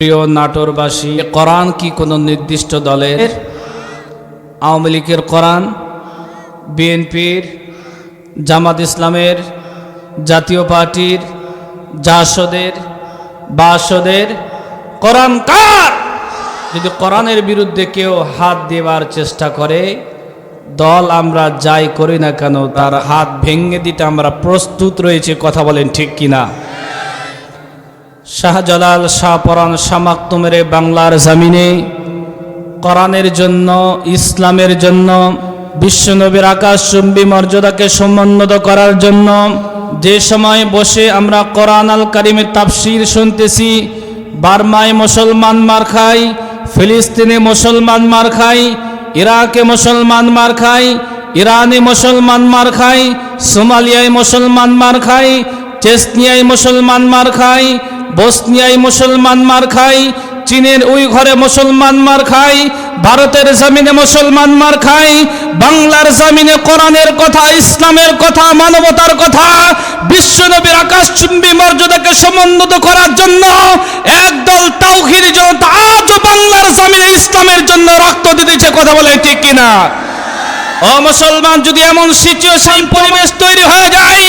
প্রিয় নাটোরবাসী, কোরআন কি কোনো নির্দিষ্ট দলের? আওয়ামী লীগের কোরআন, বিএনপির, জামাত ইসলামের, জাতীয় পার্টির, জাসদের, বাসদের? কোরআন কার? যদি কোরআনের বিরুদ্ধে কেউ হাত দেওয়ার চেষ্টা করে, দল আমরা যাই করি না কেন তার হাত ভেঙে দিতে আমরা প্রস্তুত রয়েছে। কথা বলেন ঠিক কিনা? শাহজালাল শাহপরান শামাক্তুমের বাংলার জমিনে কোরআনের জন্য, ইসলামের জন্য, বিশ্বনবীর আকাশচুম্বী মর্যাদাকে সমুন্নত করার জন্য যে সময় বসে আমরা কোরআন আল কারিমের তাফসীর শুনতেছি, বার্মায় মুসলমান মার খায়, ফিলিস্তিনে মুসলমান মার খায়, ইরাকে মুসলমান মার খায়, ইরানে মুসলমান মার খায়, সোমালিয়ায় মুসলমান মার খায়, চেচনিয়ায় মুসলমান মার খায়, বসনিয়ায় মুসলমান মার খায়, চীনের ওই ঘরে মুসলমান মার খায়, ভারতের জমিনে মুসলমান মার খায়, বাংলার জমিনে কোরআনের কথা, ইসলামের কথা, মানবতার কথা, বিশ্বনবীর আকাশচুম্বী মর্যাদাকে সমুন্নত করার জন্য একদল তাওহীদি জনতা আজও বাংলার জমিনে ইসলামের জন্য রক্ত দিতেছে। কথা বলে ঠিক কিনা? ও মুসলমান, যদি এমন সিচুয়েশন পরিবেশ তৈরি হয়ে যায়,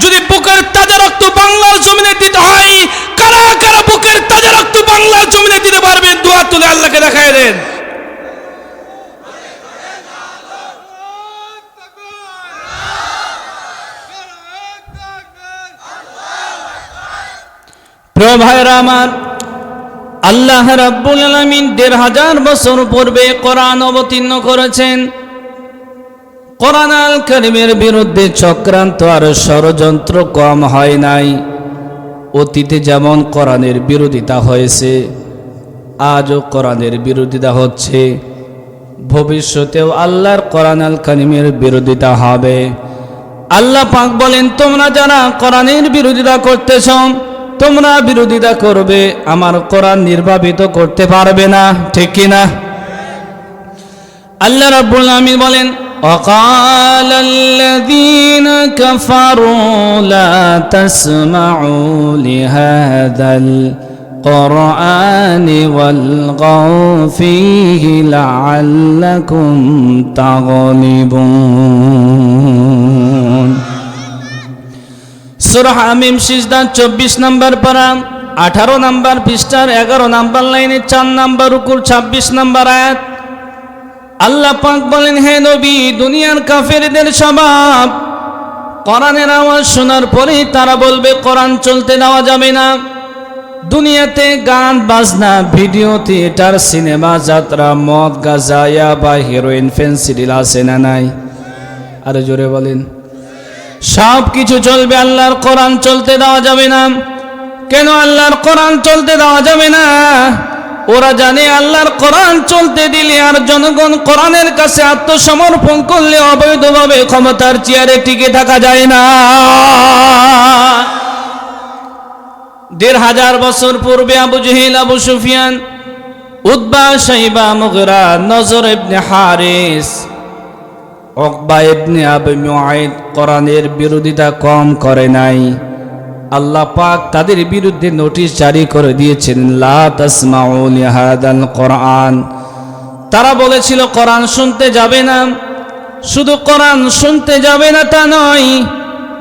যদি বুকের তাজা রক্ত বাংলার জমিনে দিতে হয়, কারা কারা বুকের তাজা রক্ত বাংলার জমিনে দিতে পারবে? দুয়া তুলে আল্লাহকে দেখায় দেন। প্রিয় ভাইরা আমার, আল্লাহ রাব্বুল আলামিন ১৫০০ বছর পূর্বে কোরআন অবতীর্ণ করেছেন। কোরআন আল কারিমের বিরুদ্ধে চক্রান্ত আর ষড়যন্ত্র কম হয় নাই। অতীতে যেমন কোরআনের বিরোধিতা হয়েছে, আজও কোরআনের বিরোধিতা হচ্ছে, ভবিষ্যতেও আল্লাহর কোরআন আল কারিমের বিরোধিতা হবে। আল্লাহ পাক বলেন, তোমরা যারা কোরআনের বিরোধিতা করতেছ, তোমরা বিরোধিতা করবে, আমার কোরআন নির্বাপিত করতে পারবে না। ঠিক কিনা? আল্লাহ রাব্বুল আলামিন বলেন, وقال الذين كفروا لا تسمعوا لهذا القرآن والغوا فيه لعلكم تغلبون। সূরা হামিম সিজদা ২৪ নম্বর পারা ১৮ নম্বর পৃষ্ঠার ১১ নম্বর লাইনে ৪ নম্বর রুকুর ২৬ নম্বর আয়াত। আল্লাহ পাক বলেন, হে নবী, দুনিয়ার কাফেরদের স্বভাব, কোরআনের আওয়াজ শোনার পরে তারা বলবে কোরআন চলতে দেওয়া যাবে না। দুনিয়াতে গান বাজনা, ভিডিও, থিয়েটার, সিনেমা, যাত্রা, মদ, গাঁজা, ইয়াবা, হেরোইন, ফেন্সিডিল আছে না নাই? আরে জোরে বলেন। সব কিছু চলবে, আল্লাহর কোরআন চলতে দেওয়া যাবে না। কেন আল্লাহর কোরআন চলতে দেওয়া যাবে না? ওরা জানে আল্লাহর কোরআন চলতে দিলে আর জনগণ কোরআনের কাছে আত্মসমর্পণ করলে অবৈধভাবে ক্ষমতার চেয়ারে টিকে থাকা যায় না। ১৫০০ বছর পূর্বে আবু জেহেল, আবু সুফিয়ান, উতবা, শাইবা, মুগীরা, নজর ইবনে হারিস, উকবা ইবনে আবি মুআইদ কোরআনের বিরোধিতা কম করে নাই। আল্লাহ পাক তাদের বিরুদ্ধে নোটিশ জারি করে দিয়েছেন, লা তাসমাউ লিহাদাল কোরআন। তারা বলেছিল কোরআন শুনতে যাবে না। শুধু কোরআন শুনতে যাবে না তা নয়,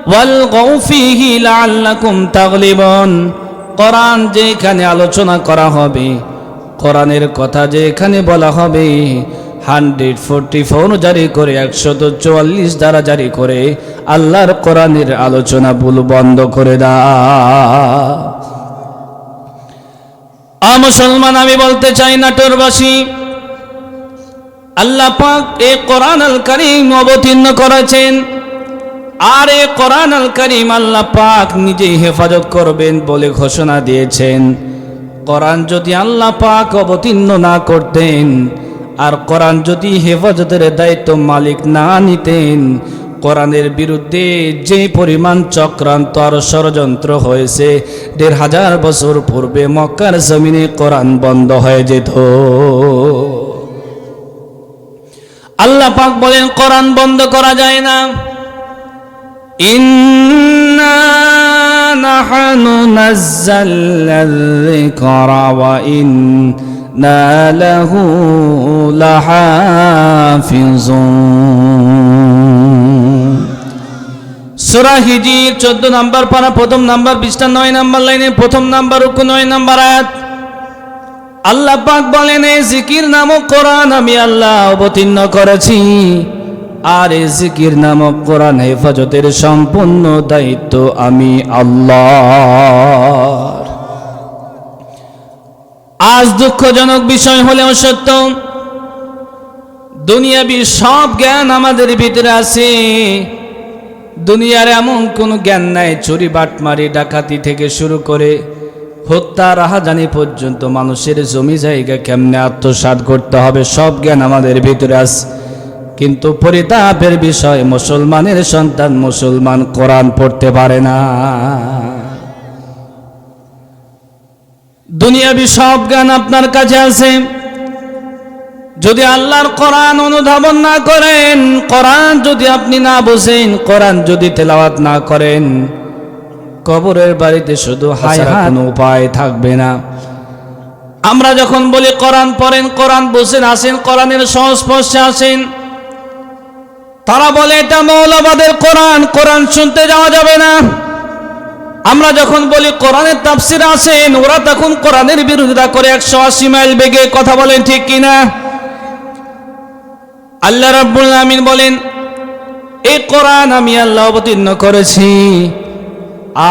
ওয়াল গাউ ফীহি লাআল্লাকুম তাগলিবুন। কোরআন যেখানে আলোচনা করা হবে, কোরআনের কথা যেখানে বলা হবে, 144 জারি করে 144 দ্বারা জারি করে আল্লাহর কোরআনের আলোচনা ভুল বন্ধ করে দাও। মুসলমান, আমি বলতে চাই নাটোরবাসী, আল্লাহ পাক এই কোরআন আল কারীম অবতীর্ণ করেছেন, আর এই কোরআন আল কারীম আল্লাহ পাক নিজেই হেফাজত করবেন বলে ঘোষণা দিয়েছেন। কোরআন যদি আল্লাহ পাক অবতীর্ণ না করতেন, আর কোরআন যদি হেফাজতের দায়িত্ব মালিক না নিতেন, কোরআনের বিরুদ্ধে যে পরিমাণ চক্রান্ত আর ষড়যন্ত্র হয়েছে, ১৫০০ বছর পূর্বে মক্কার জমিনে কোরআন বন্ধ হয়ে যেত। আল্লাহ পাক বলেন, কোরআন বন্ধ করা যায় না। ইন্না নাহনু নাযালনাল যিকরা ওয়া ইন্না লাহু লাহাফিজুন। সূরা হিজর 14 নম্বর পারা, প্রথম নাম্বার পৃষ্ঠা 9 নম্বর লাইনে, প্রথম নাম্বার রুকু 9 নম্বর আয়াত। আল্লাহ পাক বলেন, এই জিকির নামক কোরআন আমি আল্লাহ অবতীর্ণ করেছি, আর এই জিকির নামক কোরআন হেফাজতের সম্পূর্ণ দায়িত্ব আমি আল্লাহ। আজ দুঃখজনক বিষয় হলেও সত্য, দুনিয়াবি সব জ্ঞান আমাদের ভিতরে আছে। দুনিয়ার এমন কোনো জ্ঞান নাই, চুরি বাটমারি ডাকাতি থেকে শুরু করে হত্যা রাহাজানি পর্যন্ত, মানুষের জমি জায়গা কেমনে আত্মসাৎ করতে হবে, সব জ্ঞান আমাদের ভিতরে আছে। কিন্তু পরিতাপের বিষয়, মুসলমানের সন্তান মুসলমান কোরআন পড়তে পারে না। দুনিয়াবি সব জ্ঞান আপনার কাছে আছে, যদি আল্লাহর কোরআন অনুধাবন না করেন, কোরআন যদি আপনি না বোঝেন, কোরআন যদি তেলাওয়াত না করেন, কবরের বাড়িতে শুধু হাসা, কোনো উপায় থাকবে না। আমরা যখন বলি কোরআন পড়েন, কোরআন বোঝেন, আসেন, কোরআনের সংস্পর্শে আসেন, তারা বলে এটা মৌলবাদের কোরআন, কোরআন শুনতে যাওয়া যাবে না। আমরা যখন বলি কোরআনের তাফসির আসেন, ওরা তখন কোরআনের বিরোধিতা করে 180 মাইল বেগে কথা বলেন, ঠিক কিনা? আল্লাহ রাব্বুল আমিন বলেন, এই কোরআন আমি আল্লাহ অবতীর্ণ করেছি,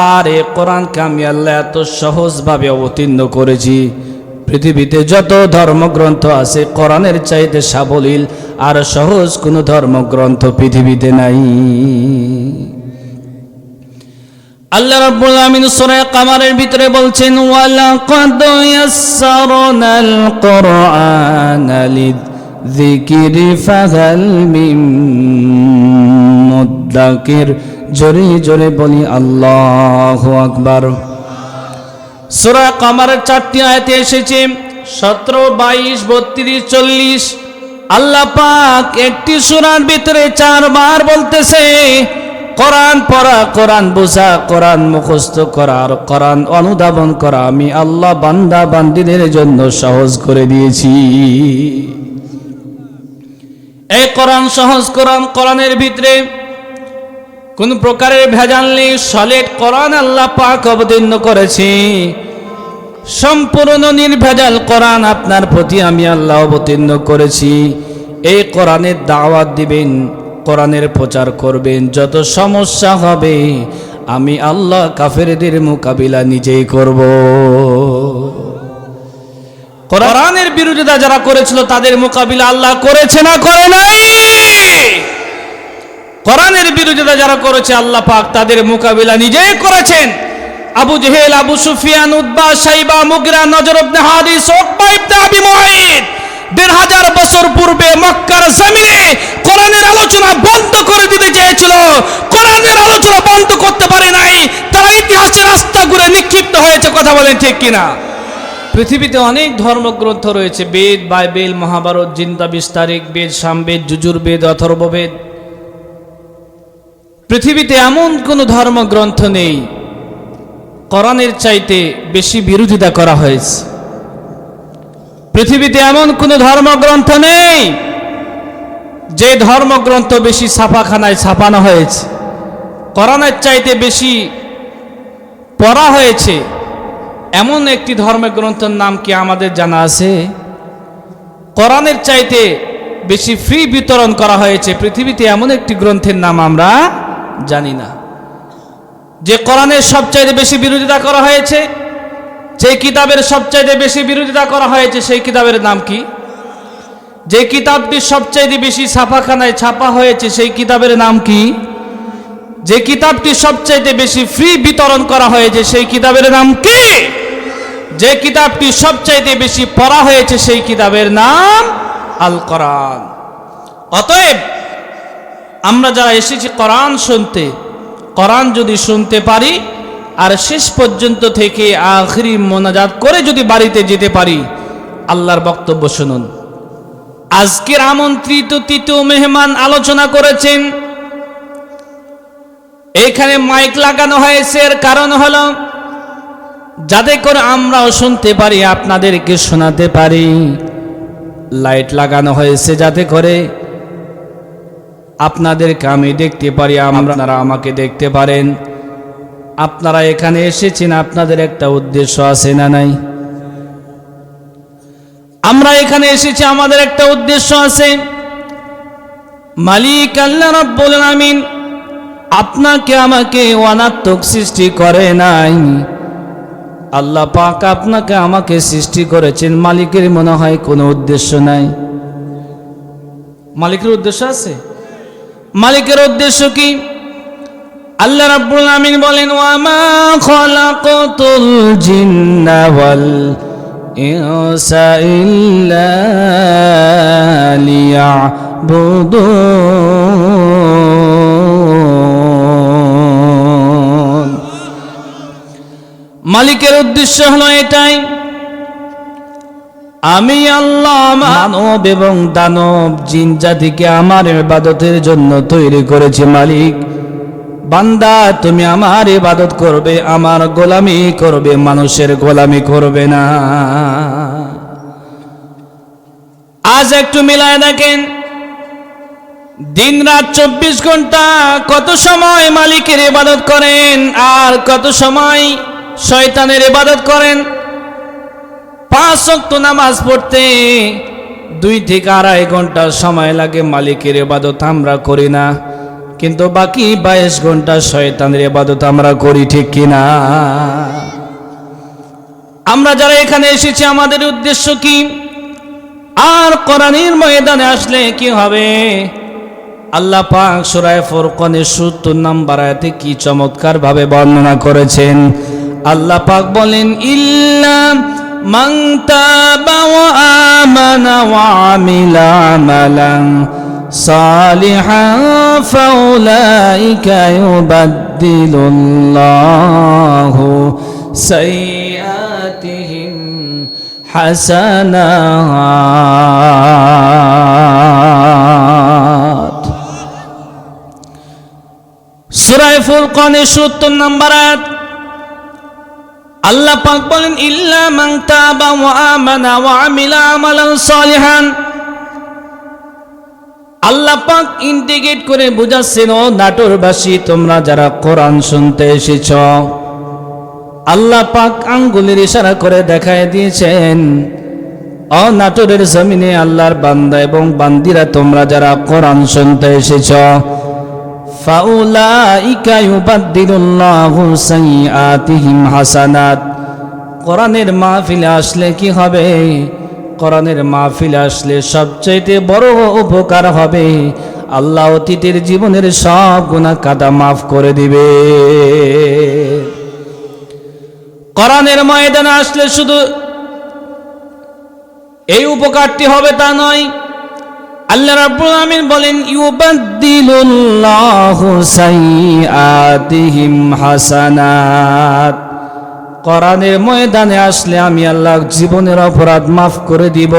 আর এই কোরআনকে আমি আল্লাহ এত সহজভাবে অবতীর্ণ করেছি, পৃথিবীতে যত ধর্মগ্রন্থ আছে কোরআনের চাইতে সাবলীল আর সহজ কোনো ধর্মগ্রন্থ পৃথিবীতে নাই। আল্লাহ রাব্বুল আমিন সূরা কামারের ভিতরে বলছেন, ওয়ালাকাদ ইয়াসসারনাল কুরআনা লিযিকরি ফাহাল মিন মুদ্দাকির। জোরে জোরে বলি আল্লাহু আকবার। সূরা কামারের 4টি আয়াতে এসেছে 17, 22, 32, 40। আল্লাহ পাক একটি সূরার ভিতরে 4 বার বলতেছে কোরআন পড়া, কোরআন বোঝা, কোরআন মুখস্থ করা, আর কোরআন অনুধাবন করা আমি আল্লাহ বান্দা বান্দীদের জন্য সহজ করে দিয়েছি। এই কোরআন সহজ কোরআন, কোরআনের ভিতরে কোন প্রকারের ভেজাল নেই, সলিড কোরআন আল্লাহ পাক অবতীর্ণ করেছি। সম্পূর্ণ নির্ভেজাল কোরআন আপনার প্রতি আমি আল্লাহ অবতীর্ণ করেছি। এই কোরআনের দাওয়াত দিবেন, কোরআনের প্রচার করবেন, যত সমস্যা হবে আমি আল্লাহ কাফেরদের মোকাবিলা নিজেই করব। কোরআনের বিরোধিতা যারা করেছিল তাদের মোকাবিলা আল্লাহ করেছে না করে নাই? কোরআনের বিরোধিতা যারা করেছে আল্লাহ পাক তাদের মোকাবিলা নিজেই করেছেন। আবু জেহেল, আবু সুফিয়ান, উতবা, শাইবা, মুগিরা, নজর ইবনে হারিস, উকবা ইবনে আবি মুআইদ 1500 বছর পূর্বে মক্কার জমিনে কোরআনের আলোচনা বন্ধ করে দিতে চেয়েছিল, কোরআনের আলোচনা বন্ধ করতে পারে নাই। তারা ইতিহাসের রাস্তা ঘুরে নিক্ষিপ্ত হয়েছে। কথা বলেন ঠিক কিনা? পৃথিবীতে অনেক ধর্মগ্রন্থ রয়েছে, বেদ, বাইবেল, মহাভারত, জিন্দা বিস্তারিক বেদ, সামবেদ, যজুর্বেদ, অথর্ববেদ। পৃথিবীতে এমন কোন ধর্মগ্রন্থ নেই কোরআনের চাইতে বেশি বিরোধিতা করা হয়েছে। পৃথিবীতে এমন কোন ধর্মগ্রন্থ নেই যে ধর্মগ্রন্থ বেশি ছাপাখানায় ছাপানো হয়েছে, কোরআনের চাইতে বেশি পড়া হয়েছে। এমন একটি ধর্মগ্রন্থের নাম কি আমাদের জানা আছে? কোরআনের চাইতে বেশি ফ্রি বিতরণ করা হয়েছে পৃথিবীতে এমন একটি গ্রন্থের নাম আমরা জানি না। যে কোরআনের সবচাইতে বেশি বিরোধিতা করা হয়েছে, যে কিতাবের সবচাইতে বেশি বিরোধিতা করা হয়েছে, সেই কিতাবের নাম কি? যে কিতাবটি সবচাইতে বেশি ছাপাখানায় ছাপা হয়েছে, সেই কিতাবের নাম কি? যে কিতাবটি সবচাইতে বেশি ফ্রি বিতরণ করা হয়েছে, সেই কিতাবের নাম কি? যে কিতাবটি সবচাইতে বেশি পড়া হয়েছে, সেই কিতাবের নাম আল কোরআন। অতএব আমরা যারা এসেছি কোরআন শুনতে, কোরআন যদি শুনতে পারি আর শেষ পর্যন্ত থেকে আখিরি মোনাজাত করে যদি বাড়িতে যেতে পারি, আল্লাহর বক্তব্য শুনুন। আজকের আমন্ত্রিত তৃতীয় মেহমান আলোচনা করেছেন এখানে মাইক লাগানো হয়েছে, এর কারণ হলো যাতে করে আমরাও শুনতে পারি, আপনাদেরকে শোনাতে পারি। লাইট লাগানো হয়েছে যাতে করে আপনাদেরকে আমি দেখতে পারি, আপনারা আমাকে দেখতে পারেন। আপনারা এখানে এসেছেন, আপনাদের একটা উদ্দেশ্য আছে না নাই? আমরা এখানে এসেছি, আমাদের একটা উদ্দেশ্য আছে। মালিক আল্লাহ রাব্বুল আলামিন আপনাকে আমাকে অনাত্মক সৃষ্টি করে নাই। আল্লাহ পাক আপনাকে আমাকে সৃষ্টি করেছেন, মালিকের মনে হয় কোনো উদ্দেশ্য নাই। মালিকের উদ্দেশ্য আছে? মালিকের উদ্দেশ্য কি? আল্লাহ রাব্বুল আমিন বলেন, ওয়া মা খালাকাতুল জিন্না ওয়াল ইনসা ইল্লা লিয়াবুদুন। মালিকের উদ্দেশ্য হলো এটাই, আমি আল্লাহ মানব এবং দানব জিন জাতিকে আমার ইবাদতের জন্য তৈরি করেছি। মালিক, বান্দা তুমি আমার ইবাদত করবে, আমার গোলামি করবে, মানুষের গোলামি করবে না। আজ একটু মিলায় দেখেন, দিন রাত 24 ঘন্টা কত সময় মালিকের ইবাদত করেন আর কত সময় শয়তানের ইবাদত করেন। 5 ওয়াক্ত নামাজ পড়তে 2 থেকে 2.5 ঘন্টা সময় লাগে, মালিকের ইবাদত আমরা করি না। কিন্তু বাকি 22 ঘন্টা শয়তানের ইবাদত আমরা করি, ঠিক কিনা? আমরা যারা এখানে এসেছি আমাদের উদ্দেশ্য কি? আর কোরআনের ময়দানে আসলে কি হবে? আল্লাহ পাক সূরা ফুরকানের 70 নম্বর আয়াতে কি চমৎকার ভাবে বর্ণনা করেছেন। আল্লাহ পাক বলেন, ইল্লা মান তাবা ওয়া আমানা ওয়া আমিলা আমালান সালিহান ফাউলাইকা ইউবাদদিলুল্লাহু সাইয়্যাতিহিম হাসানাত। সূরা ফুরকানের 70 নম্বর আয়াত। আল্লাহ পাক বলেন, ইল্লা মান তাবা ওয়া আমানা ওয়া আমিলা আমালান সালিহান। আল্লাহ পাক ইন্টিগ্রেট করে বুঝাচ্ছেন, ও নাটোরবাসী, তোমরা যারা কোরআন শুনতে এসেছ, আল্লাহ পাক আঙ্গুলের ইশারা করে দেখায় দিয়েছেন, ও নাটোরের জমিনে আল্লাহর বান্দা এবং বান্দিরা, তোমরা যারা কোরআন শুনতে এসেছ, ফাউলাইকা ইউবাদদিলুল্লাহু সাইয়্যাতিহিম হাসানাত। কোরআনের মাহফিলে আসলে কি হবে? কোরআনের মাহফিলে আসলে সবচাইতে বড় উপকার হবে, আল্লাহ অতীতের জীবনের সব গুনাহ কাদা মাফ করে দিবে। কোরআনের ময়দানে আসলে শুধু এই উপকারটি হবে তা নয়, আল্লাহ রাব্বুল আমিন বলেন, ইউবাদদিলুল্লাহু সাইয়্যাতিহিম হাসানাত। কোরআনের ময়দানে আসলে আমি আল্লাহ জীবনের অপরাধ মাফ করে দিব,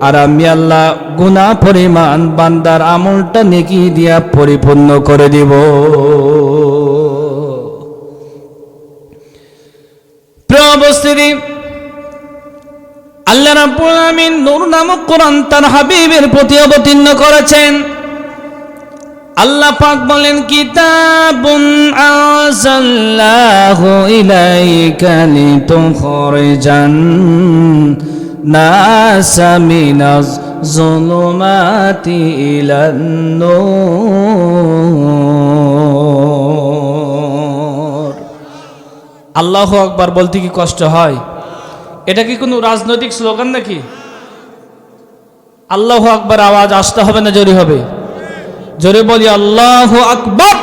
আর আমি আল্লাহ গুনাহ পরিমাণ বান্দার আমলটা নেকি দিয়া পরিপূর্ণ করে দিব। প্রিয় উপস্থিতি, আল্লাহ রাব্বুল আমিন নূর নামক কোরআন তার হাবিবের প্রতি অবতীর্ণ করেছেন। আল্লাহ পাক বলেন, কিতাবুন আনজালনাহু ইলাইকা লিতুখরিজান নাসা মিনাজ যুলুমাতি ইলান নূর। আল্লাহু আকবার বলতে কি কষ্ট হয়? এটা কি কোনো রাজনৈতিক স্লোগান নাকি? আল্লাহু আকবার আওয়াজ আসতে হবে না জোরে হবে? জোরে বলি আল্লাহু আকবার।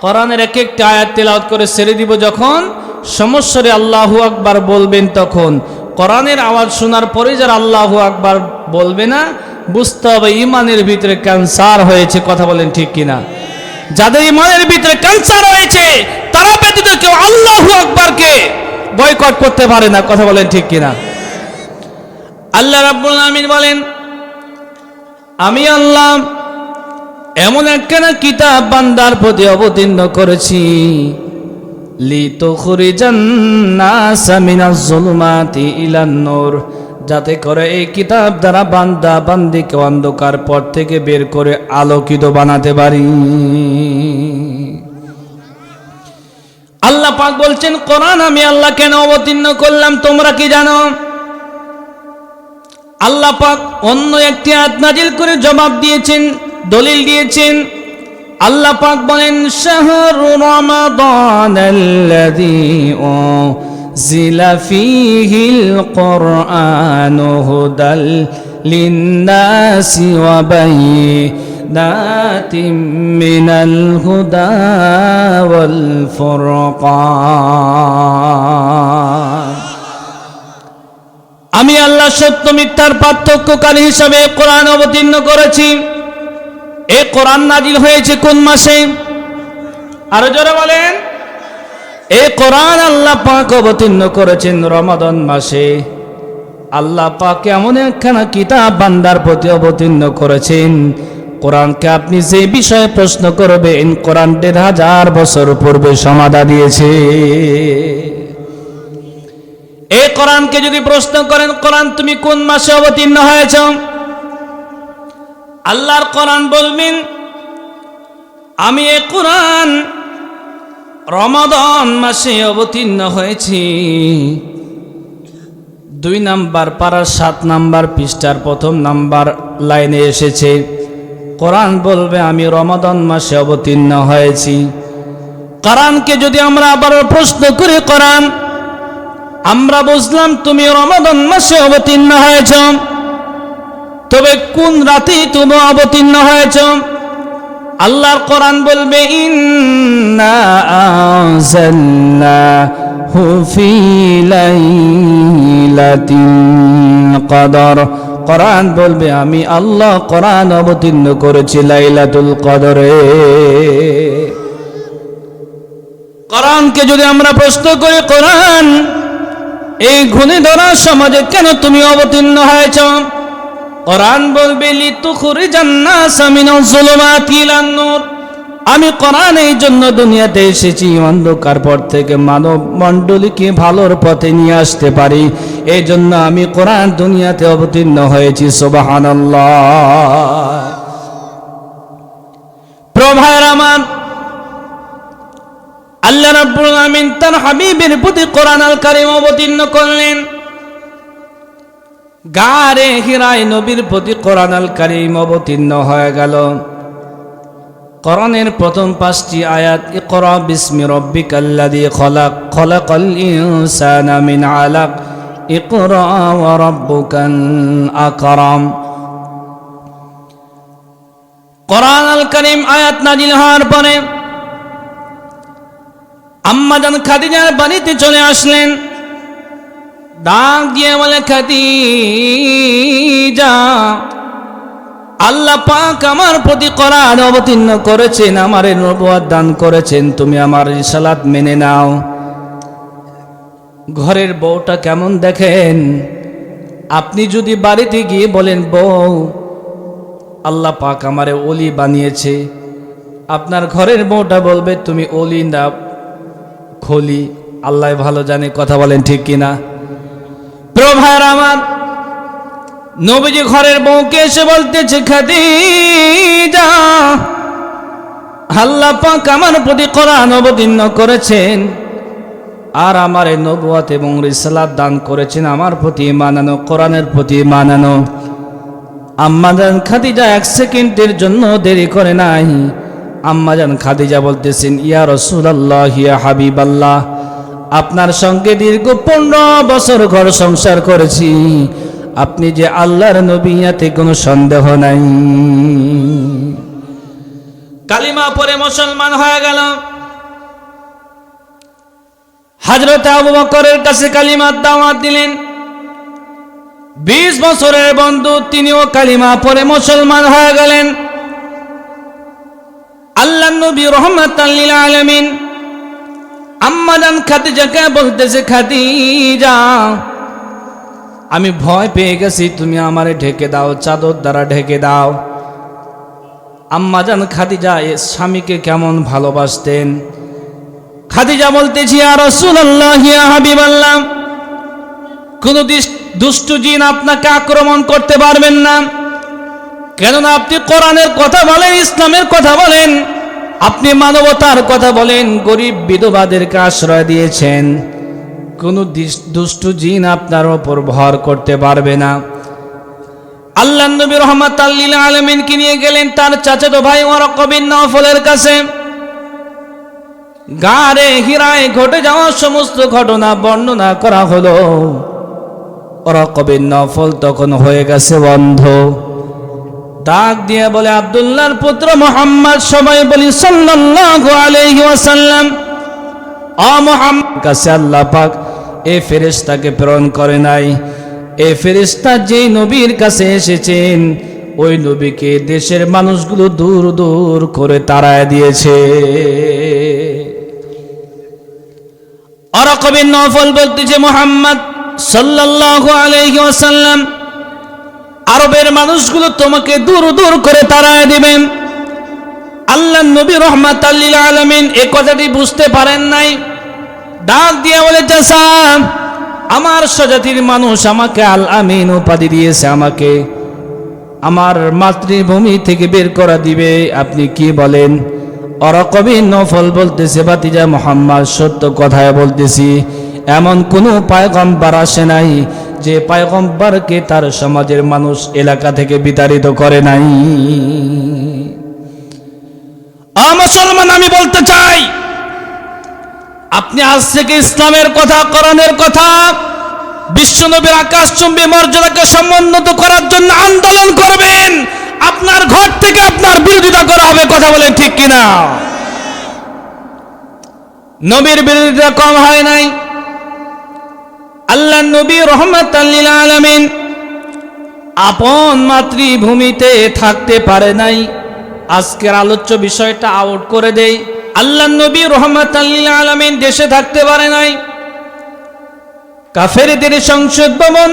কোরআনের এক একটা আয়াত তেলাওয়াত করে ছেড়ে দিব, যখন সমস্বরে আল্লাহু আকবার বলবেন, তখন কোরআনের আওয়াজ শোনার পরে যারা আল্লাহু আকবার বলবে না, বুঝতে হবে ইমানের ভিতরে ক্যান্সার হয়েছে। কথা বলেন ঠিক কিনা? যাদের ইমানের ভিতরে ক্যান্সার হয়েছে তারা ব্যতীত কেউ আল্লাহু আকবারকে বয়কট করতে পারে না। কথা বলেন ঠিক কিনা? আল্লাহ রাব্বুল আমিন বলেন, আমি আল্লাহ এমন একখানা কিতাব বান্দার প্রতি অবতীর্ণ করেছি লিতুখরিজান নাসা মিনাজ যুলুমাতি ইলান নূর, যাতে করে এই কিতাব দ্বারা বান্দা বান্দিকে অন্ধকার পথ থেকে বের করে আলোকিত বানাতে পারি। আল্লাহ পাক বলছেন, কোরআন আমি আল্লাহ কেন অবতীর্ণ করলাম তোমরা কি জানো? আল্লাহ পাক অন্য একটি আয়াত নাজিল করে জবাব দিয়েছেন, দলিল দিয়েছেন। আল্লাহ পাক বলেন, শাহরু রমাদানাল্লাযী উনজিলা ফীহিল কুরআনু হুদাল লিন্নাসি ওয়া বায়িনাতিম মিনাল হুদা ওয়াল ফুরকান। আমি আল্লাহ সত্য মিথ্যার পার্থক্যকারী হিসাবে কোরআন অবতীর্ণ করেছি। এই কোরআন নাজিল হয়েছে কোন মাসে? আরো জোরে বলেন। এই কোরআন আল্লাহ পাক অবতীর্ণ করেছেন রমাদান মাসে। আল্লাহ পাক এমন একখানা কিতাব বান্দার প্রতি অবতীর্ণ করেছেন, কোরআনকে আপনি যে বিষয়ে প্রশ্ন করবেন কোরআন ১,৫০০ বছর পূর্বে সমাধান দিয়েছে। এই কোরআনকে যদি প্রশ্ন করেন, কোরআন তুমি কোন মাসে অবতীর্ণ হয়েছ, আল্লাহর কোরআন বলবেন, আমি এই কোরআন রমাদান মাসে অবতীর্ণ হয়েছি। ২ নাম্বার পারার ৭ নাম্বার পৃষ্ঠার ১ম নাম্বার লাইনে এসেছে, কোরআন বলবে আমি রমাদান মাসে অবতীর্ণ হয়েছি। কোরআনকে যদি আমরা আবার প্রশ্ন করি, কোরআন আমরা বুঝলাম তুমি রমাদান মাসে অবতীর্ণ হয়েছ, তবে কোন রাতে তুমি অবতীর্ণ হয়েছ? আল্লাহর কোরআন বলবে, ইন্না আনজালনাহু ফী লাইলাতিল কদর। কোরআন বলবে আমি আল্লাহ কোরআন অবতীর্ণ করেছি লাইলাতুল কদরে। কোরআনকে যদি আমরা প্রশ্ন করি, কোরআন এই ঘুণে ধরা সমাজে কেন তুমি অবতীর্ণ হয়েছ? কোরআন বলবে, লিতুখরিজান নাসা মিনাজ যুলুমাতি ইলান নূর। আমি কোরআন এই জন্য দুনিয়াতে এসেছি অন্ধকার পথ থেকে মানব মণ্ডলীকে ভালোর পথে নিয়ে আসতে পারি, এই জন্য আমি কোরআন দুনিয়াতে অবতীর্ণ হয়েছি। সুবহানাল্লাহ। প্রভায়ের আমার আল্লাহ রাব্বুল আলামিন তার হাবিবের প্রতি কোরআন আল কারীম অবতীর্ণ করলেন। গারে হিরায় নবীর প্রতি কোরআন আল কারীম অবতীর্ণ হয়ে গেল। কোরআনের প্রথম 5টি আয়াত, ইকরা বিসমি রাব্বিকাল্লাযী খলাক, খলাকাল ইনসানা মিন আলাক, ইকরা ওয়া রাব্বুকাল আকরাম। কোরআন আল কারীম আয়াত নাজিল হওয়ার পরে আম্মা জান খাদিজার বাড়িতে চলে আসলেন। ডাক দিয়ে বলে, খাদিজা, আল্লাহ পাক আমার প্রতি কোরআন অবতীর্ণ করেছেন, আমারে নবুয়ত দান করেছেন, তুমি আমার রিসালাত মেনে নাও। ঘরের বউটা কেমন দেখেন, আপনি যদি বাড়িতে গিয়ে বলেন, বউ আল্লাহ পাক আমারে ওলি বানিয়েছে, আপনার ঘরের বউটা বলবে তুমি ওলি না খলি, আল্লাহ ভালো জানে। কথা বলেন ঠিক কিনা? প্রভার আমার নবীজি ঘরের বউকে এসে বলতেছে, খাদিজা, আল্লাহ পাক আমার প্রতি কোরআন অবতীর্ণ করেছেন, আর আমার এই নবুয়ত এবং রিসালাত দান করেছেন আমার প্রতি মানানো, কোরআনের প্রতি মানানো। আম্মাজান খাদিজা 1 সেকেন্ডের জন্য দেরি করে নাই। আম্মাজান খাদিজা বলতেছেন, ইয়া রাসূলুল্লাহ, ইয়া হাবিবাল্লাহ, আপনার সঙ্গে দীর্ঘ 15 বছর ঘর সংসার করেছি, আপনি যে আল্লাহর নবী এতে কোনো সন্দেহ নাই। কালিমা পড়ে মুসলমান হয়ে গেল। হযরত আবু বকরের কাছে কালিমার দাওয়াত দিলেন। 20 বছরের বন্ধু, তিনিও কালিমা পড়ে মুসলমান হয়ে গেলেন। আল্লাহর নবী রাহমাতাল লিল আলামিন আম্মা জান খাদিজাকে বলতেছে, খাদিজা, আমি ভয় পেয়ে গেছি, তুমি আমারে ঢেকে দাও, চাদর দ্বারা ঢেকে দাও। আম্মাজান খাদিজা এর স্বামীকে কেমন ভালোবাসতেন। খাদিজা বলতেছি, ইয়া রাসূলুল্লাহ, ইয়া হাবিবাল্লাহ, কোন দুষ্ট জিন আপনাকে আক্রমণ করতে পারবেন না, কেননা আপনি কোরআনের কথা বলেন, ইসলামের কথা বলেন, আপনি মানবতার কথা বলেন, গরিব বিধবাদেরকে আশ্রয় দিয়েছেন, কোন দুষ্ট জিন আপনার উপর ভর করতে পারবে না। আল্লাহ নবী রাহমাতাল লিল আলামিনকে নিয়ে গেলেন তার চাচাতো ভাই ওয়ারাকা বিন নওফলের কাছে। গারে হিরায় ঘটে যাওয়া সমস্ত ঘটনা বর্ণনা করা হলো। ওয়ারাকা বিন নওফল তখন হয়ে গেছে অন্ধ। ডাক দিয়ে বলে, আব্দুল্লাহর পুত্র মুহাম্মদ, সবাই বলি সাল্লাল্লাহু আলাইহি ওয়াসাল্লাম, ও মুহাম্মদ কাছে আল্লাহ পাক এই ফেরেশতাকে প্রেরণ করে নাই। এই ফেরেশতা যেই নবীর কাছে এসেছেন, ওই নবীকে দেশের মানুষগুলো দূর দূর করে তাড়ায় দিয়েছে। ওয়ারাকা বিন নওফল বলতেছে, মুহাম্মদ সাল্লাল্লাহু আলাইহি ওয়াসাল্লাম, আরবের মানুষগুলো তোমাকে দূর দূর করে তাড়ায় দিবেন। আল্লাহ নবী রাহমাতাল লিল আলামিন এই কথাটি বুঝতে পারেন নাই। ডাক দিয়ে বলে, চাচা, আমার স্বজাতির মানুষ আমাকে আল আমিন উপাধি দিয়েছে, আমাকে আমার মাতৃভূমি থেকে বের করে দিবে, আপনি কি বলেন? ওয়ারাকা বিন নওফল বলতেছে, ভাতিজা মুহাম্মদ, সত্য কথাই বলতেছি, এমন কোনো পয়গম্বর আসে নাই যে পয়গম্বরকে তার সমাজের মানুষ এলাকা থেকে বিতাড়িত করে নাই। মুসলমান, আমি বলতে চাই, আপনি আজ থেকে ইসলামের কথা, কোরআনের কথা, বিশ্বনবীর আকাশচুম্বী মর্যাদাকে সমুন্নত করার জন্য আন্দোলন করবেন। আপনার ঘর থেকে আপনার বিরোধিতা করা হবে, কথা বলেন ঠিক কিনা? নবীর বিরোধিতা কম হয় নাই। আল্লাহ নবী রাহমাতাল লিল আলামিন আপন মাতৃভূমিতে থাকতে পারে নাই। আজকের আলোচ্য বিষয়টা আউট করে দেই। আল্লাহ নবী রাহমাতাল লিল আলামিন দেশে থাকতে পারে নাই। কাফেরদের সংসদ ভবন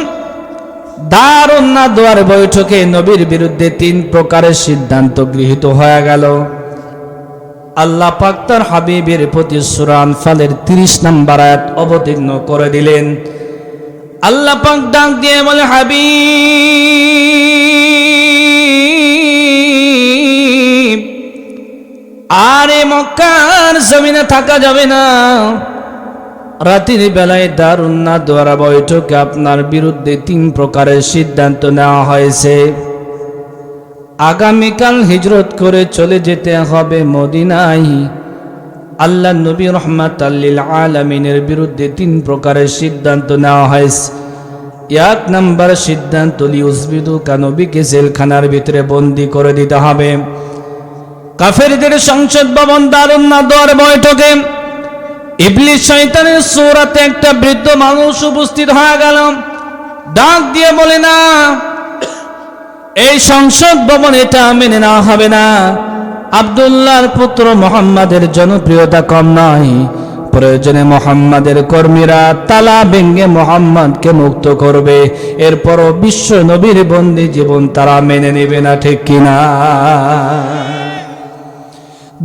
দারুন নাদওয়ার বৈঠকে নবীর বিরুদ্ধে 3 প্রকারের সিদ্ধান্ত গৃহীত হয়ে গেল। আল্লাহ পাক তার হাবিবের প্রতি সূরা আনফালের 30 নম্বর আয়াত অবতীর্ণ করে দিলেন। আল্লাহ পাক ডাক দিয়ে বলে, হাবিব, আরে মক্কার জমিনে থাকা যাবে না। রাতের বেলায় দারুন নাদওয়ার বৈঠকে আপনার বিরুদ্ধে 3 প্রকারের সিদ্ধান্ত নেওয়া হয়েছে। আগামীকাল হিজরত করে চলে যেতে হবে মদিনায়। আল্লাহ নবী রাহমাতাল লিল আলামিনের বিরুদ্ধে 3 প্রকারের সিদ্ধান্ত নেওয়া হয়েছে। 1 নম্বর সিদ্ধান্ত, লিউজবিদু নবীকে জেলখানার ভিতরে বন্দী করে দিতে হবে। কাফেরদের সংসদ ভবন দারুন নাদওয়ার বৈঠকে ইবলিস শয়তানের সূরাতে একটা বৃদ্ধ মানুষ উপস্থিত হয়ে গেল। ডাক দিয়ে বলে, না, এই সংসদ ভবন এটা মেনে নেওয়া হবে না। আব্দুল্লাহর পুত্র মুহাম্মাদের জনপ্রিয়তা কম নয়, প্রয়োজনে মুহাম্মাদের কর্মীরা তালা ভেঙে মুহাম্মাদকে মুক্ত করবে, এরপরও বিশ্ব নবীর বন্দী জীবন তারা মেনে নেবে না, ঠিক কিনা?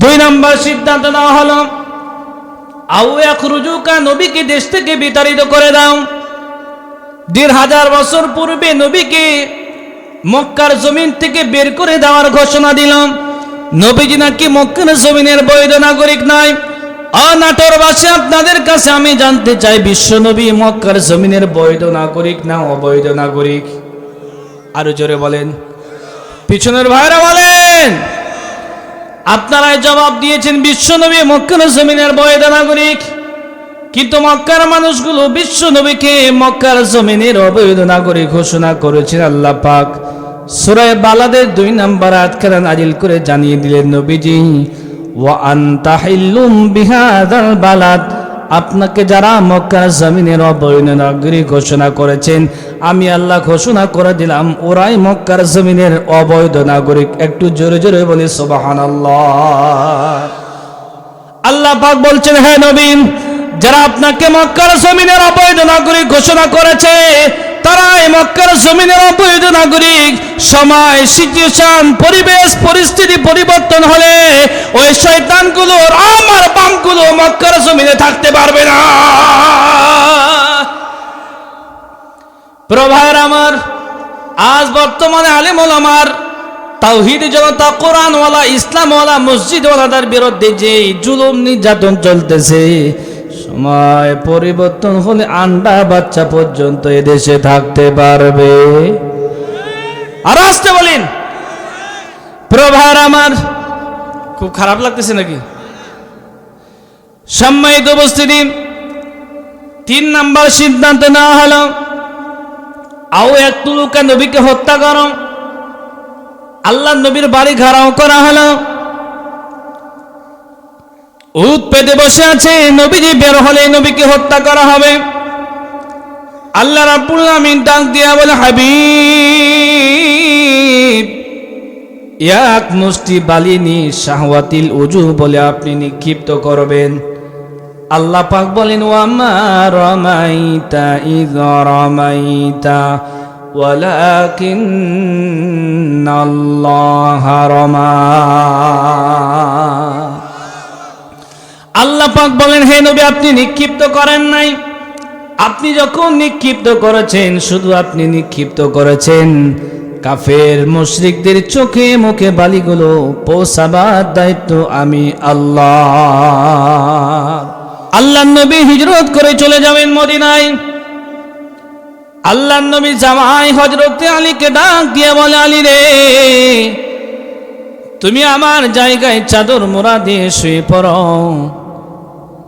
2 নম্বর সিদ্ধান্ত নেওয়া হলো, আউ ইয়াখরুজুকা, নবীকে দেশ থেকে বিতাড়িত করে দাও। 1500 বছর পূর্বে নবীকে মক্কার জমিন থেকে বের করে দেওয়ার ঘোষণা দিলাম। নবীজি নাকি মক্কার জমিনের বৈধ নাগরিক নয়। নাটোরবাসী, আপনাদের কাছে আমি জানতে চাই, বিশ্ব নবী মক্কার জমিনের বৈধ নাগরিক না অবৈধ নাগরিক? আরো জোরে বলেন, পিছনের ভাইরা বলেন। আপনারাই জবাব দিয়েছেন, বিশ্ব নবী মক্কার জমিনের বৈধ নাগরিক। কিন্তু মক্কার মানুষগুলো বিশ্ব নবীকে মক্কার জমিনের অবৈধ নাগরিক ঘোষণা করেছেন। আল্লাহ পাক সূরা বালাদের 2 নম্বর আয়াত নাযিল করে জানিয়ে দিলেন, নবীজি, ওয়া আনতা হিল্লুম বিহাদাল বালাদ, আপনাকে যারা মক্কার জমিনের অবৈধ নাগরিক ঘোষণা করেছেন, আমি আল্লাহ ঘোষণা করে দিলাম ওরাই মক্কার জমিনের অবৈধ নাগরিক। একটু জোরে জোরে বলি সুবহানাল্লাহ। আল্লাহ পাক বলছেন, হে নবী, যারা আপনাকে মক্কার জমিনের অবৈধ নাগরিক ঘোষণা করেছে, তারাই মক্কার জমিনের অবৈধ নাগরিক, সময় সিচুয়েশন পরিবেশ পরিস্থিতি পরিবর্তন হলে ওই শয়তানগুলোর আমার বামগুলো মক্কার জমিনে থাকতে পারবে না। প্রভার আমার আজ বর্তমানে আলেম ওলামার তাওহীদি জনতা কোরআনওয়ালা ইসলামওয়ালা মসজিদওয়ালাদের বিরুদ্ধে যে জুলুম নির্যাতন চলতেছে, সময় পরিবর্তন হলে আন্ডা বাচ্চা পর্যন্ত এদেশে থাকতে পারবে। আর আসতে বলেন প্রভার আমার খুব খারাপ লাগতেছে নাকি? সম্মানিত উপস্থিতি, 3 নাম্বার সিদ্ধান্ত নেওয়া হলো আও একটু লোকে নবীকে হত্যা করো। আল্লাহ নবীর বাড়ি ঘেরাও করা হলো, উট পেতে বসে আছে, নবীজি বের হলে নবীকে হত্যা করা হবে। আল্লাহ রাব্বুল আমিন ডাক দিয়া বলে, হাবিব এক মুষ্টি বালিনী শাহওয়াতিল উজু বলে আপনি নিক্ষিপ্ত করবেন। আল্লাহ পাক বলেন, ওয়ামা রামাইতা ইয রামাইতা ওয়ালাকিন্নাল্লাহা রামা। আল্লাহ পাক বলেন, হে নবী আপনি নিক্ষিপ্ত করেন নাই, আপনি যখন নিক্ষিপ্ত করেছেন শুধু আপনি নিক্ষিপ্ত করেছেন, কাফের মুশরিকদের চোখে মুখে বালিগুলো পৌঁছাবার দায়িত্ব আমি আল্লাহ। আল্লাহ নবী হিজরত করে চলে যাবেন মদিনায়। আল্লাহ নবী জামাই হযরত আলীকে ডাক দিয়ে বলে, আলী রে তুমি আমার জায়গায় চাদর মোড়া দিয়ে শুয়ে পড়ো,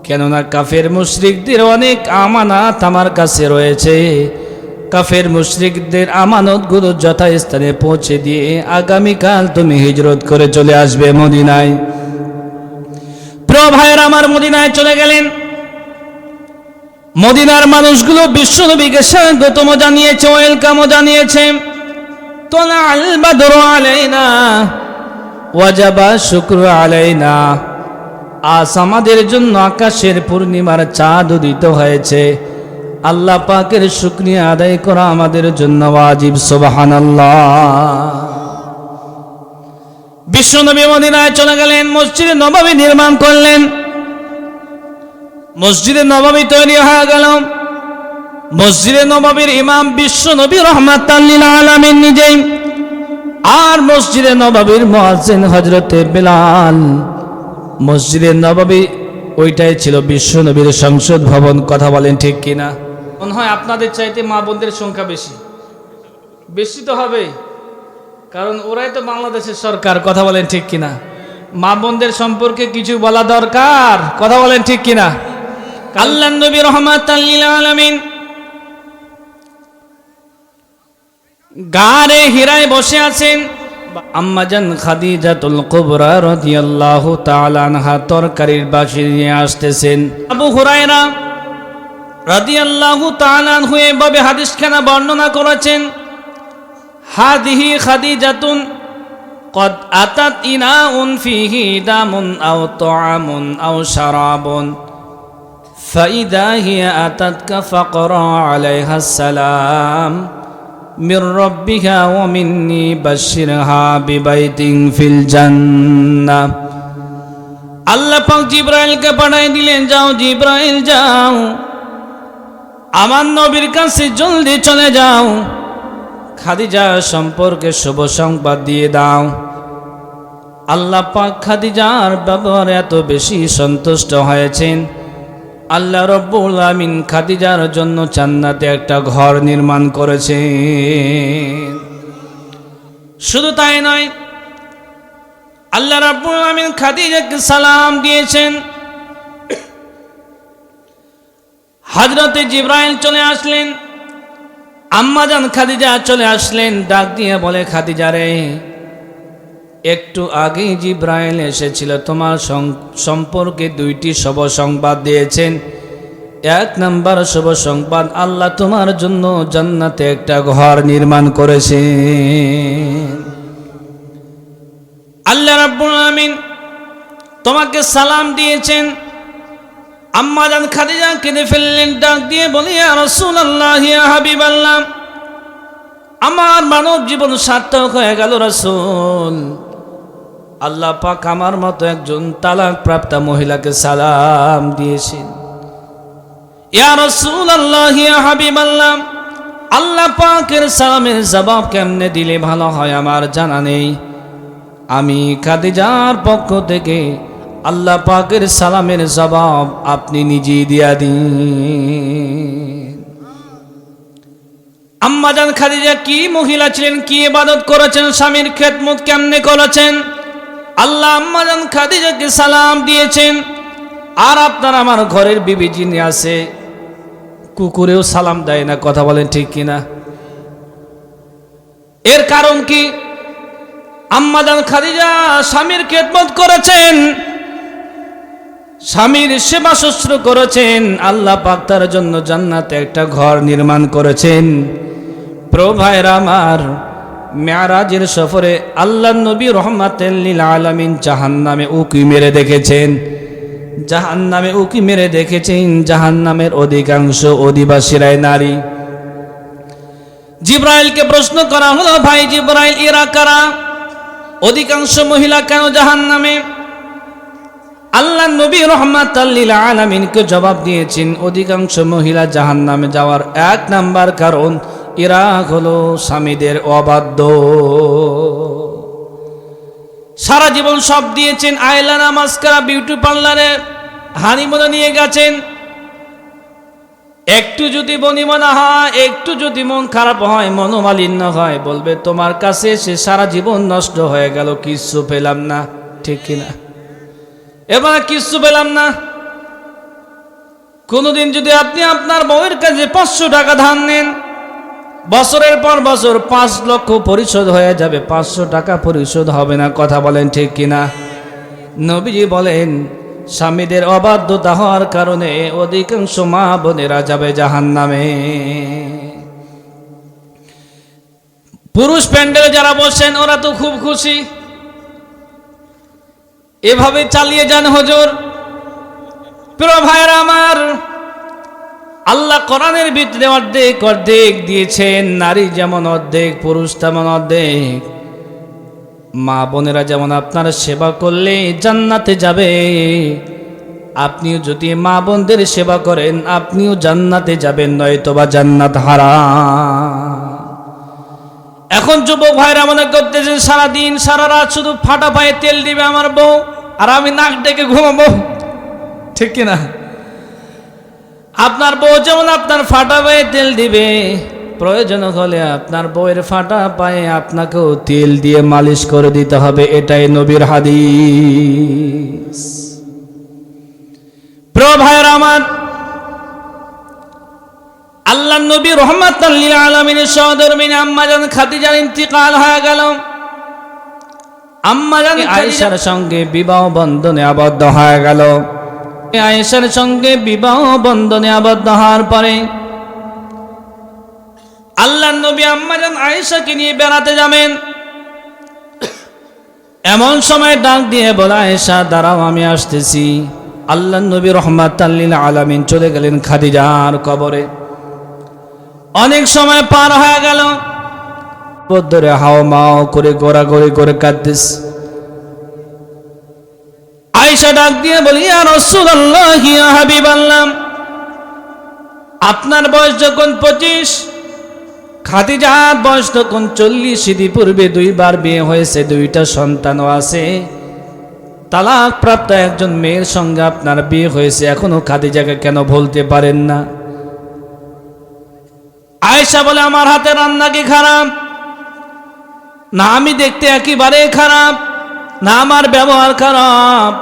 কেননা কাফের মুশরিকদের অনেক আমানত আমার কাছে রয়েছে। কাফের মুশরিকদের আমানতগুলো যথাস্থানে পৌঁছে দিয়ে আগামীকাল তুমি হিজরত করে চলে আসবে মদিনায়। প্রিয় ভাইয়েরা আমার মদিনায় চলে গেলেন। মদিনার মানুষগুলো বিশ্বনবীকে স্বাগতম জানিয়েছে, ওয়েলকামও জানিয়েছে। তোলাল বাদরু আলাইনা ওয়াজাবা শুকরু আলাইনা, আজ আমাদের জন্য আকাশের পূর্ণিমার চাঁদ উদিত হয়েছে। আল্লাহ পাকের শুকরিয়া আদায় করা আমাদের জন্য ওয়াজিব। সুবহানাল্লাহ। বিশ্বনবী মদিনায় চলে গেলেন, মসজিদে নববী নির্মাণ করলেন। মসজিদে নববী তৈরি হয়ে গেল। মসজিদে নববীর ইমাম বিশ্বনবী রাহমাতাল লিল আলামিন নিজেই, আর মসজিদে নববীর মুয়াজ্জিন হযরতে বেলাল। মসজিদে নববী ওইটাই ছিল বিশ্বনবীর সংসদ ভবন। কথা বলেন ঠিক কিনা? মনে হয় আপনাদের চাইতে মা বোনদের সংখ্যা বেশি। বেশি তো হবে, কারণ ওরাই তো বাংলাদেশের সরকার। কথা বলেন ঠিক কিনা? মা বোনদের সম্পর্কে কিছু বলা দরকার। কথা বলেন ঠিক কিনা? আল্লাহর নবী রাহমাতাল লিল আলামিন গারে হিরায় বসে আছেন। আম্মাজান খাদিজাতুল কুবরা রাদিয়াল্লাহু তাআলা আনহা তরকারির বাটি নিয়ে আসতেছেন। আবু হুরায়রা রাদিয়াল্লাহু তাআলা আনহু এভাবে হাদিসখানা বর্ণনা করেছেন, হাদিহি খাদিজাতুন কদ আতাত ইনাউন ফিহি দামুন আও তুআমুন আও শারাবুন ফাইদা হিয়া আতাতকা ফাকরা আলাইহা সালাম মির রাব্বিহা ওয়া মিন্নি বাশশিরহা বিবাইতিন ফিল জান্নাহ। আল্লাহ পাক জিবরাইলকে পাঠিয়ে দিলেন, যাও জিবরাইল যাও, আমার নবীর কাছে জলদি চলে যাও, খাদিজা সম্পর্কে শুভ সংবাদ দিয়ে দাও। আল্লাহ পাক খাদিজার ব্যবহারে এত বেশি সন্তুষ্ট হয়েছেন, আল্লাহ রাব্বুল আমিন খাদিজার জন্য জান্নাতে একটা ঘর নির্মাণ করেছেন। শুধু তাই নয়, আল্লাহ রাব্বুল আমিন খাদিজাকে সালাম দিয়েছেন। হযরতে জিবরাইল চলে আসলেন, আম্মাজান খাদিজা চলে আসলেন, ডাক দিয়ে বলে, খাদিজা রে একটু আগেই জিবরাইল এসেছিল, তোমার সম্পর্কে 2টি শুভ সংবাদ দিয়েছেন। 1 নাম্বার শুভ সংবাদ, আল্লাহ তোমার জন্য জান্নাতে একটা ঘর নির্মাণ করেছেন। আল্লাহ রাব্বুল আমিন তোমাকে সালাম দিয়েছেন। আম্মাজান খাদিজা কেঁদে ফেললেন, ডাক দিয়ে বলি, ইয়া রাসূলুল্লাহ, ইয়া হাবিবাল্লাহ, আমার মানব জীবন সার্থক হয়ে গেল রাসূল। আল্লাহ পাক আমার মতো একজন তালাক প্রাপ্ত মহিলাকে সালাম দিয়েছেন। ইয়া রাসূলুল্লাহ, ইয়া হাবিবাল্লাহ, আল্লাহ পাকের সালামের জবাব কেমনে দিলে ভালো হয় আমার জানা নেই। আমি খাদিজার পক্ষ থেকে আল্লাহ পাকের সালামের জবাব আপনি নিজেই দিয়া দিন। আম্মাজান খাদিজা কি মহিলা ছিলেন, কি ইবাদত করেছেন, স্বামীর খেদমত কেমনে করেছেন, আল্লাহ আম্মাজান খাদিজাকে সালাম দিয়েছেন। আর আপনার আমার ঘরের বিবি যিনি আছে, কুকুরেও সালাম দেয় না, কথা বলেন ঠিক কিনা? এর কারণ কি? আম্মাজান খাদিজা স্বামীর খেদমত করেছেন, স্বামীর সেবা শুশ্রূষা করেছেন। আল্লাহ পাক তার জন্য জান্নাতে একটা ঘর নির্মাণ করেছেন। প্রভু ভাইরা আমার, মেরাজের সফরে আল্লাহ নবী রহমাতুল লিল আলামিন জাহান্নামে উকি মেরে দেখেছেন, জাহান্নামে উকি মেরে দেখেছেন। জাহান্নামের অধিকাংশ অধিবাসীরাই নারী। জিবরাইলকে প্রশ্ন করা হলো, ভাই জিবরাইল, এরা কারা? অধিকাংশ মহিলা কেন জাহান্নামে? আল্লাহ নবী রহমাতুল লিল আলামিনকে জবাব দিয়েছেন, অধিকাংশ মহিলা জাহান্নামে যাওয়ার এক নাম্বার কারণ এরা হলো স্বামীদের অবাধ্য। সারা জীবন সব দিয়েছেন, আইলানা, মাস্কারা, বিউটি পার্লারে হানিমুনে নিয়ে গেছেন। একটু যদি বনিমনা হয়, একটু যদি মন খারাপ হয়, মনোমালিন্য হয়, বলবে তোমার কাছে সে সারা জীবন নষ্ট হয়ে গেল, কিচ্ছু পেলাম না, ঠিক কিনা? এবার কিচ্ছু পেলাম না। কোনদিন যদি আপনি আপনার বউয়ের কাছে 500 টাকা ধার নেন, বছরের পর বছর 5 লক্ষ পরিশোধ হয়ে যাবে, 500 টাকা পরিশোধ হবে না, কথা বলেন ঠিক কিনা? নবীজি বলেন, স্বামীদের অবাধ্যতা হওয়ার কারণে অধিকাংশ মা বোনেরা যাবে জাহান্নামে। পুরুষ প্যান্ডেলে যারা বসেন ওরা তো খুব খুশি, এভাবে চালিয়ে যান হুজুর। প্রিয় ভাইরা আমার, আল্লাহ কোরআনের ভিতরে অর্ধেক অর্ধেক দিয়েছেন। নারী যেমন অর্ধেক, পুরুষ তেমন অর্ধেক। মা বোনেরা যেমন আপনার সেবা করলে জান্নাতে যাবে, আপনিও যদি মা বোনদের সেবা করেন আপনিও জান্নাতে যাবেন, নয়তোবা জান্নাত হারাম। এখন যুবক ভাইরা মনে করতেছে সারাদিন সারা রাত শুধু ফাটা পায়ে তেল দিবে আমার বউ, আর আমি নাক ডেকে ঘুমাবো, ঠিক কিনা? আপনার বউ যেমন আপনার ফাটা পায়ে তেল দিবে, প্রয়োজন হলে আপনার বউয়ের ফাটা পায়ে আপনাকেও তেল দিয়ে মালিশ করে দিতে হবে। এটাই নবীর হাদিস। প্রিয় ভাইরা আমার, আল্লাহ নবী রহমাতুল লিল আলামিনের সহধর্মিণী আম্মাজান খাদিজার ইন্তিকাল হয়ে গেল। আম্মাজান আয়েশার সঙ্গে বিবাহ বন্ধনে আবদ্ধ হয়ে গেল। আয়েশার সঙ্গে বিবাহ বন্ধনে আবদ্ধ হওয়ার পরে আল্লাহ নবী আম্মাজান আয়েশাকে নিয়ে বেড়াতে যাবেন। এমন সময় ডাক দিয়ে বলে, আয়েশা দাঁড়াও, আমি আসতেছি। আল্লাহ নবী রহমাতুল লিল আলামিন চলে গেলেন খাদিজার কবরে। অনেক সময় পার হয়ে গেল, ধরে হাও মাও করে গোড়াগড়ি করে কাঁদতেস। আয়েশা ডাক দিয়ে বলি, ইয়া রাসূলুল্লাহ, ইয়া হাবিবাল্লাহ, আপনার বয়স যখন 25, খাদিজার বয়স তখন 40, ইতিপূর্বে 2 বার বিয়ে হয়েছে, 2টা সন্তানও আছে, তালাক প্রাপ্ত একজন মেয়ের সঙ্গে আপনার বিয়ে হয়েছে, এখনো খাদিজাকে কেন ভুলতে পারেন না? আয়েশা বলে, আমার হাতে রান্না কি খারাপ? না, আমি দেখতে একেবারে খারাপ, না আমার ব্যবহার খারাপ।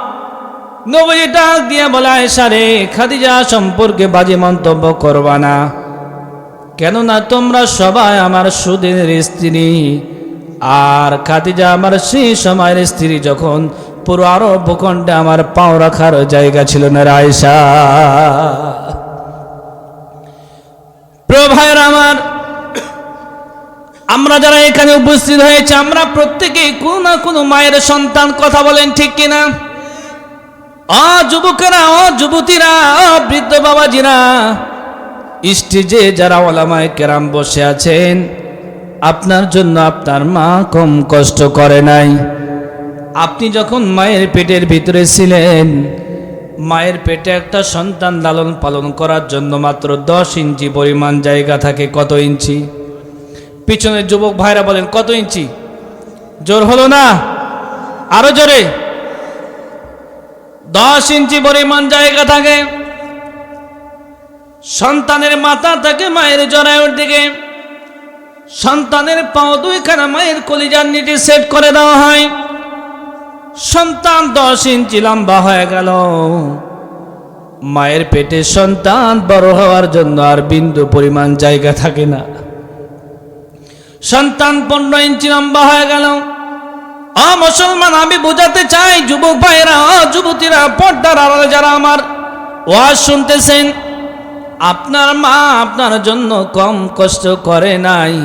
নবী ডাক দিয়ে বলে, আয়েশা রে, খাদিজা সম্পর্কে বাজে মন্তব্য করবা না, কেননা তোমরা সবাই আমার সুদিনের স্ত্রী, আর খাদিজা আমার সেই সময়ের স্ত্রী যখন পুরো আরব ভূখণ্ডে আমার পাও রাখার জায়গা ছিল না। আয়েশা, প্রিয় ভাইরা আমার, আমরা যারা এখানে উপস্থিত হয়েছে আমরা প্রত্যেকেই কোনো না কোনো মায়ের সন্তান, কথা বলেন ঠিক কিনা? যুবকেরা, যুবতীরা, বৃদ্ধ বাবাজিরা, স্টেজে যারা ওলামায়ে কেরাম বসে আছেন, আপনার জন্য আপনার মা কম কষ্ট করে নাই। আপনি যখন মায়ের পেটের ভিতরে ছিলেন, মায়ের পেটে একটা সন্তান লালন পালন করার জন্য মাত্র 10 ইঞ্চি পরিমাণ জায়গা থাকে। কত ইঞ্চি? পিছনের যুবক ভাইরা বলেন কত ইঞ্চি? জোর হলো না, আরো জোরে। 10 ইঞ্চি পরিমাণ জায়গা থাকে। সন্তানের মাথা থাকে মায়ের জরায়ুর দিকে, সন্তানের পাও দুইখানা মায়ের কলিজার নিচে সেট করে দেওয়া হয়। সন্তান 10 ইঞ্চি লম্বা হয়ে গেল। মায়ের পেটে সন্তান বড় হওয়ার জন্য আর বিন্দু পরিমাণ জায়গা থাকে না। সন্তান 15 ইঞ্চি লম্বা হয়ে গেল। মুসলমান, আমি বোঝাতে চাই যুবক ভাইরা, যুবতীরা, পর্দার আড়ালে যারা আমার ওয়াজ শুনতেছেন, আপনার মা আপনার জন্য কম কষ্ট করে নাই।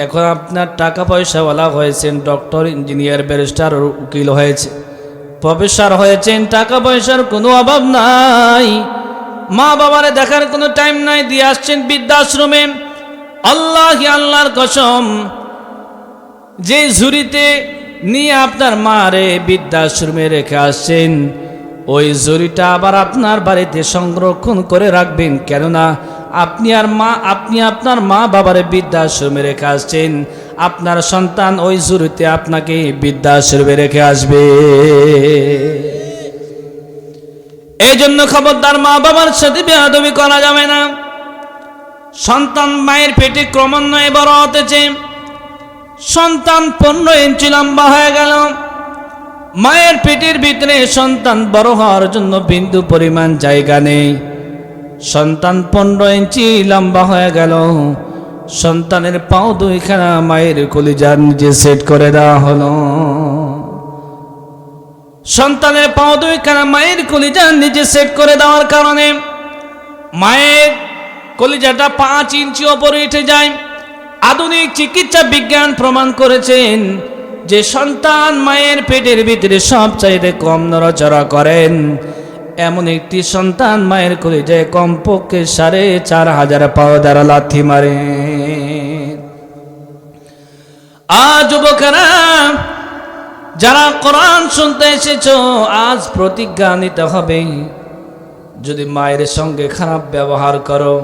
এখন আপনার টাকা পয়সাওয়ালা হয়েছেন, ডক্টর, ইঞ্জিনিয়ার, ব্যারিস্টার, উকিল হয়েছে, প্রফেসর হয়েছেন, টাকা পয়সার কোনো অভাব নাই। মা বাবারে দেখার কোনো টাইম নাই, দিয়ে আসছেন বৃদ্ধাশ্রমে। আল্লাহর কসম, যে ঝুড়িতে নিয়ে আপনার মারে বৃদ্ধাশ্রমে রেখে আসছেন, ওই ঝুড়িটা আবার আপনার বাড়িতে সংরক্ষণ করে রাখবেন। কেননা আপনি আপনার মা বাবারে বৃদ্ধাশ্রমে রেখে আসছেন, আপনার সন্তান ওই ঝুড়িতে আপনাকে বৃদ্ধাশ্রমে রেখে আসবে। এই জন্য খবরদার, মা বাবার সাথে বেয়াদবি করা যাবে না। সন্তান মায়ের পেটে ক্রমান্বয়ে বড় হতেছে। সন্তান 15 ইঞ্চি লম্বা হয়ে গেল। মায়ের পেটের ভিতরে সন্তান বড় হওয়ার জন্য বিন্দু পরিমাণ জায়গা নেই। সন্তান 15 ইঞ্চি লম্বা হয়ে গেল। সন্তানের পাও দুইখানা মায়ের কলিজার নিচে সেট করে দেওয়া হলো। সন্তানের পাও দুইখানা মায়ের কলিজার নিচে সেট করে দেওয়ার কারণে মায়ের কলিজাটা 5 ইঞ্চি ওপরে উঠে যায়। আধুনিক চিকিৎসা বিজ্ঞান প্রমাণ করেছেন যে সন্তান মায়ের পেটের ভিতরে সবচাইতে কম নড়াচড়া করেন এমন একটি সন্তান মায়ের কলিজায় কমপক্ষে 4500 পাও দ্বারা লাথি মারে। যুবকেরা যারা কোরআন শুনতে এসেছো, আজ প্রতিজ্ঞা নিতে হবে, যদি মায়ের সঙ্গে খারাপ ব্যবহার করো,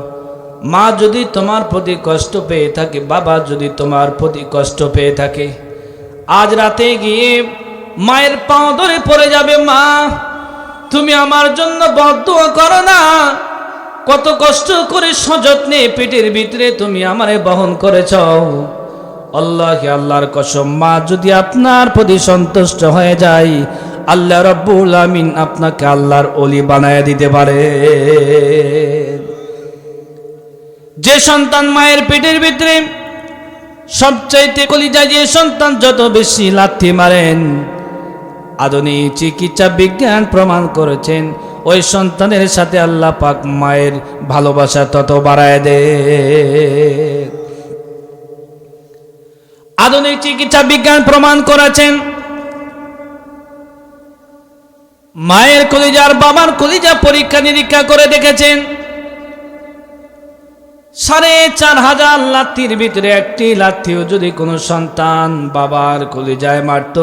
মা যদি তোমার প্রতি কষ্ট পেয়ে থাকে, বাবা যদি তোমার প্রতি কষ্ট পেয়ে থাকে, আজ রাতে গিয়ে মায়ের পাও ধরে পড়ে যাবে, মা তুমি আমার জন্য বদদুয়া করো না, কত কষ্ট করে সযত্নে পেটের ভিতরে তুমি আমারে বহন করেছ। আল্লাহর কসম, মা যদি আপনার প্রতি সন্তুষ্ট হয়ে যায়, আল্লাহ রাব্বুল আমিন আপনাকে আল্লাহর ওলি বানায় দিতে পারে। যে সন্তান মায়ের পেটের ভিতরে সবচাইতে কলিজা, যে সন্তান যত বেশি লাথি মারেন, আধুনিক চিকিৎসা বিজ্ঞান প্রমাণ করেছেন ওই সন্তানের সাথে আল্লাহ পাক মায়ের ভালোবাসা তত বাড়ায় দেয়। আধুনিক চিকিৎসা বিজ্ঞান প্রমাণ করেছেন মায়ের কলিজার বাবার কলিজা পরীক্ষা নিরীক্ষা করে দেখেছেন 4500 লাথির ভিতরে একটি লাথিও যদি কোনো সন্তান বাবার কলিজায় মারত,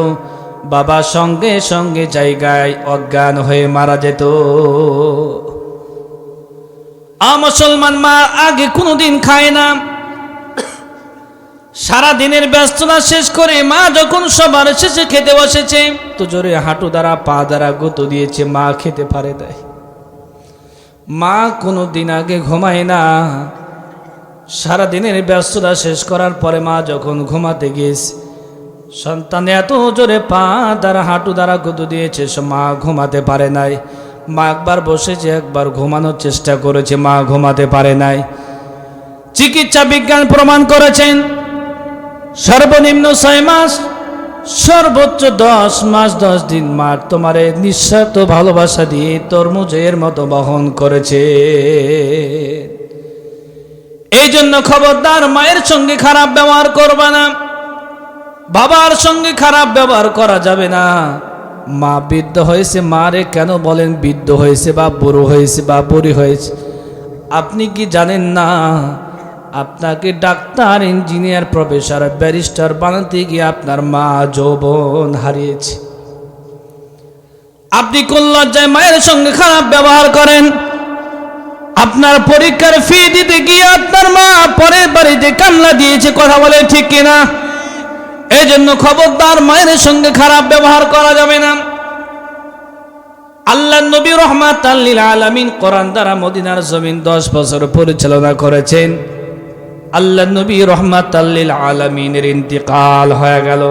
বাবা সঙ্গে সঙ্গে জায়গায় অজ্ঞান হয়ে মারা যেত। মুসলমান মা আগে কোনোদিন খায় না, সারা দিনের ব্যস্ততা শেষ করে মা যখন সবার শেষে খেতে বসেছে, তো জোরে হাঁটু দ্বারা পা দ্বারা গুঁতো দিয়েছে, মা খেতে পারে নাই। মা কোনোদিন আগে ঘুমায় না, সারা দিনের ব্যস্ততা শেষ করার পরে মা যখন ঘুমাতে গিয়েছে, সন্তান এত জোরে পা দ্বারা হাঁটু দ্বারা গুঁতো দিয়েছে, মা ঘুমাতে পারে নাই। মা একবার বসেছে, একবার ঘুমানোর চেষ্টা করেছে, মা ঘুমাতে পারে নাই। চিকিৎসা বিজ্ঞান প্রমাণ করেছেন সর্বনিম্ন 6 মাস, সর্বোচ্চ 10 মাস 10 দিন মা তোমারে নিঃস্বার্থ ভালোবাসা দিয়ে তরমুজের মতো বহন করেছে। এই জন্য খবরদার, মায়ের সঙ্গে খারাপ ব্যবহার করবে না, বাবার সঙ্গে খারাপ ব্যবহার করা যাবে না। মা বৃদ্ধ হয়েছে, মারে কেন বলেন বৃদ্ধ হয়েছে বা বুড়ো হয়েছে বা বুড়ি হয়েছে? আপনি কি জানেন না আপনাকে ডাক্তার, ইঞ্জিনিয়ার, প্রফেসর, ব্যারিস্টার বানাতে গিয়ে আপনার মা যৌবন হারিয়েছে। আপনি কোন লজ্জায় মায়ের সঙ্গে খারাপ ব্যবহার করেন? আপনার পরীক্ষার ফি দিতে গিয়ে আপনার মা পরের বাড়িতে কান্না দিয়েছে, কথা বলে ঠিক কিনা? এই জন্য খবরদার, মায়ের সঙ্গে খারাপ ব্যবহার করা যাবে না। আল্লাহ নবী রাহমাতাল লিল আলামিন কোরআন দ্বারা মদিনার জমিন 10 বছর পরিচালনা করেছেন। আল্লাহ নবী রাহমাতাল লিল আলামিনের ইন্তিকাল হয়ে গেল।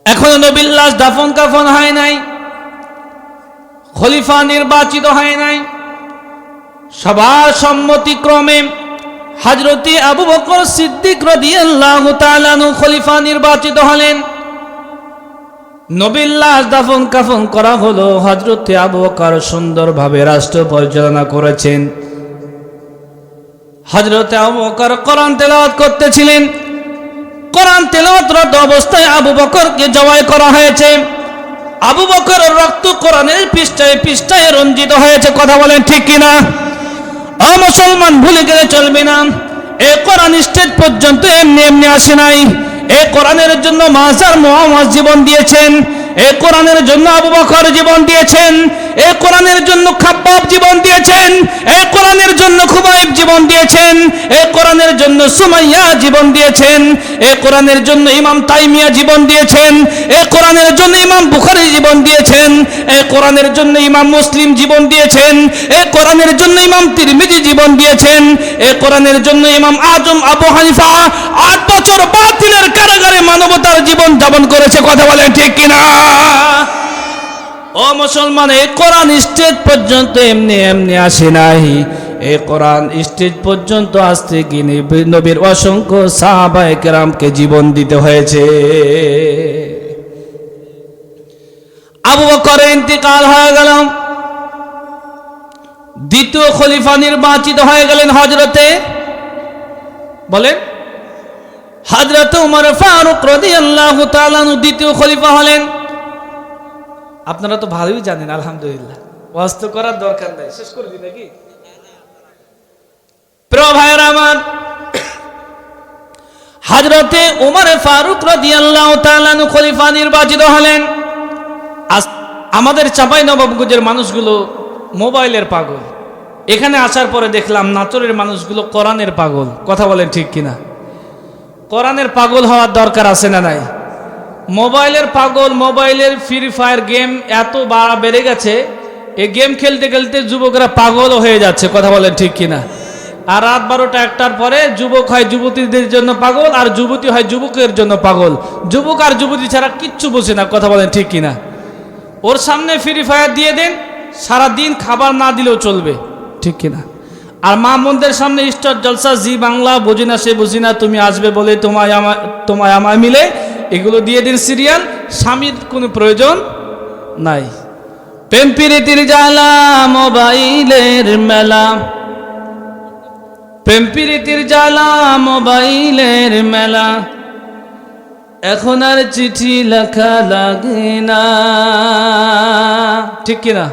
এখনো নবীর লাশ দাফন কাফন হয় নাই, খলিফা নির্বাচিত হয় নাই। সবার সম্মতিক্রমে হযরত আবু বকর সিদ্দিক রাদিয়াল্লাহু তাআলা আনহু খলিফা নির্বাচিত হলেন। নবীর লাশ দাফন কাফন করা হলো। হযরত আবু বকর সুন্দরভাবে রাষ্ট্র পরিচালনা করেছেন। হযরত আবু বকর কোরআন তেলাওয়াত করতেছিলেন। কোরআন তেলাওয়াতরত অবস্থায় আবু বকরকে জবাই করা হয়েছে। আবু বকরের রক্ত কোরআনের পৃষ্ঠায় পৃষ্ঠায় রঞ্জিত হয়েছে, কথা বলেন ঠিক কিনা? মুসলমান ভুলে গেলে চলবে না। এই কোরআন স্টেজ পর্যন্ত এমনি এমনি আসে নাই। এই কোরআনের জন্য মাজার মুহাম্মদ জীবন দিয়েছেন। এই কোরআনের জন্য আবু বকর জীবন দিয়েছেন। এই কোরআনের জন্য খাব্বাব জীবন দিয়েছেন। এই কোরআনের জন্য খুবাইব জীবন দিয়েছেন। এই কোরআনের জন্য সুমাইয়া জীবন দিয়েছেন। এই কোরআনের জন্য ইমাম তাইমিয়া জীবন দিয়েছেন। এই কোরআনের জন্য ইমাম বুখারী জীবন দিয়েছেন। এই কোরআনের জন্য ইমাম মুসলিম জীবন দিয়েছেন। এই কোরআনের জন্য ইমাম তিরমিজি জীবন দিয়েছেন। এই কোরআনের জন্য ইমাম আজম আবু হানিফা 8 বছর বাতিলের কারাগারে মানবতার জীবন যাপন করেছে, কথা বলেন ঠিক কিনা? ও মুসলমান, এই কোরআন স্টেজ পর্যন্ত এমনি এমনি আসে নাই। এই কোরআন স্টেজ পর্যন্ত আসতে গিয়ে নবীর অসংখ্য সাহাবায়ে কেরামকে জীবন দিতে হয়েছে। আবু বকরের ইন্তিকাল হয়ে গেল। দ্বিতীয় খলিফা নির্বাচিত হয়ে গেলেন হযরতে, বলেন, হযরত উমর ফারুক রাদিয়াল্লাহু তাআলা দ্বিতীয় খলিফা হলেন। আপনারা তো ভালোই জানেন, আলহামদুলিল্লাহ, ওয়াজ তো করার দরকার নাই। শেষ করে দিই নাকি? প্রিয় ভাইরা আমার, হযরতে উমর ফারুক রাদিয়াল্লাহু তাআলা খলিফা নির্বাচিত হলেন। আমাদের চাঁপাইনবাবগঞ্জের মানুষগুলো মোবাইলের পাগল। এখানে আসার পরে দেখলাম নাটোরের মানুষগুলো কোরআনের পাগল, কথা বলেন ঠিক কিনা? কোরআনের পাগল হওয়ার দরকার আছে না নাই? মোবাইলের পাগল, মোবাইলের ফ্রি ফায়ার গেম এত বেড়ে গেছে, এই গেম খেলতে খেলতে যুবকরা পাগল হয়ে যাচ্ছে, কথা বলেন ঠিক কিনা? আর রাত 12টা 1টার পরে যুবক হয় যুবতীদের জন্য পাগল, আর যুবতী হয় যুবকের জন্য পাগল। যুবক আর যুবতী ছাড়া কিচ্ছু বোঝে না, কথা বলেন ঠিক কিনা? ওর সামনে ফ্রি ফায়ার দিয়ে দেন, সারাদিন খাবার না দিলেও চলবে, ঠিক কিনা? আর মা বোনদের সামনে স্টার জলসা, জি বাংলা, বুঝি না সে বুঝি না, তুমি আসবে বলে তোমায় আমায় মিলে, এগুলো দিয়ে দিন সিরিয়াল। স্বামীর কোনো প্রয়োজন নাই। প্রেম প্রীতির জ্বালা মোবাইলের মেলা, প্রেম প্রীতির জ্বালা মোবাইলের মেলা, এখন আর চিঠি লেখা লাগে না, ঠিক কিনা?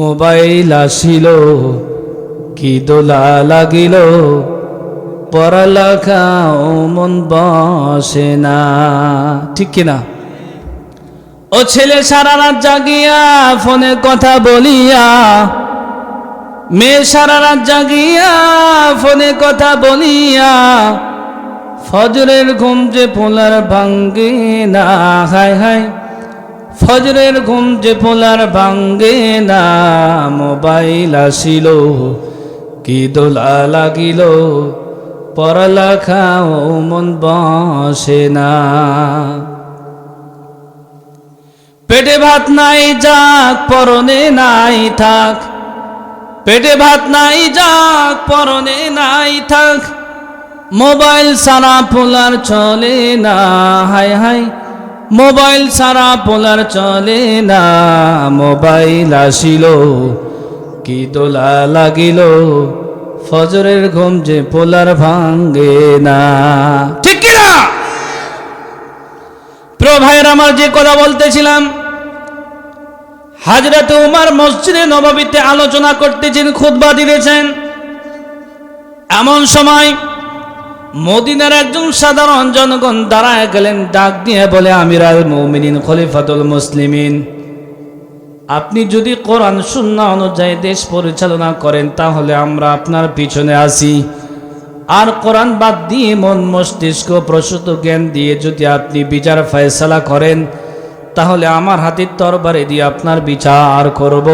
মোবাইল আসিল কি দোলা লাগিল, পড়ালেখাও মন বসে না, ঠিক কিনা? ও ছেলে সারা রাত জাগিয়া ফোনে কথা বলিয়া, মেয়ে সারা রাত জাগিয়া ফোনে কথা বলিয়া, ফজরের ঘুম যে পোলার ভাঙ্গে না, হায় হায়, ফজরের ঘুম যে পোলার ভাঙ্গে না, মোবাইল আসিল কি দোলা লাগিল, পড়ালেখাও মন বসে না। পেটে ভাত নাই যাক পরনে নাই থাক, পেটে ভাত নাই যাক পরনে নাই থাক, মোবাইল সারা পোলার চলে না, হায় হায়, মোবাইল সারা পোলার চলে না, মোবাইল আসিল কি দোলা লাগিল, ফজরের ঘুম যে পোলার ভাঙ্গে না, ঠিক কিনা? প্রিয় ভাইয়ের আমার, যে কথা বলতেছিলাম, হযরত উমর মসজিদে নববীতে আলোচনা করতেছেন, খুতবা দিতেছেন। এমন সময় মদিনার একজন সাধারণ জনগণ দাঁড়ায় গেলেন, ডাক দিয়ে বলে, আমিরুল মুমিনিন খলিফাতুল মুসলিমিন, আপনি যদি কোরআন সুন্নাহ অনুযায়ী দেশ পরিচালনা করেন তাহলে আমরা আপনার পিছনে আছি। আর কোরআন বাদ দিয়ে মন মস্তিষ্ক প্রসূত জ্ঞান দিয়ে যদি আপনি বিচার ফয়সালা করেন তাহলে আমার হাতের তরবারি দিয়ে আপনার বিচার করব।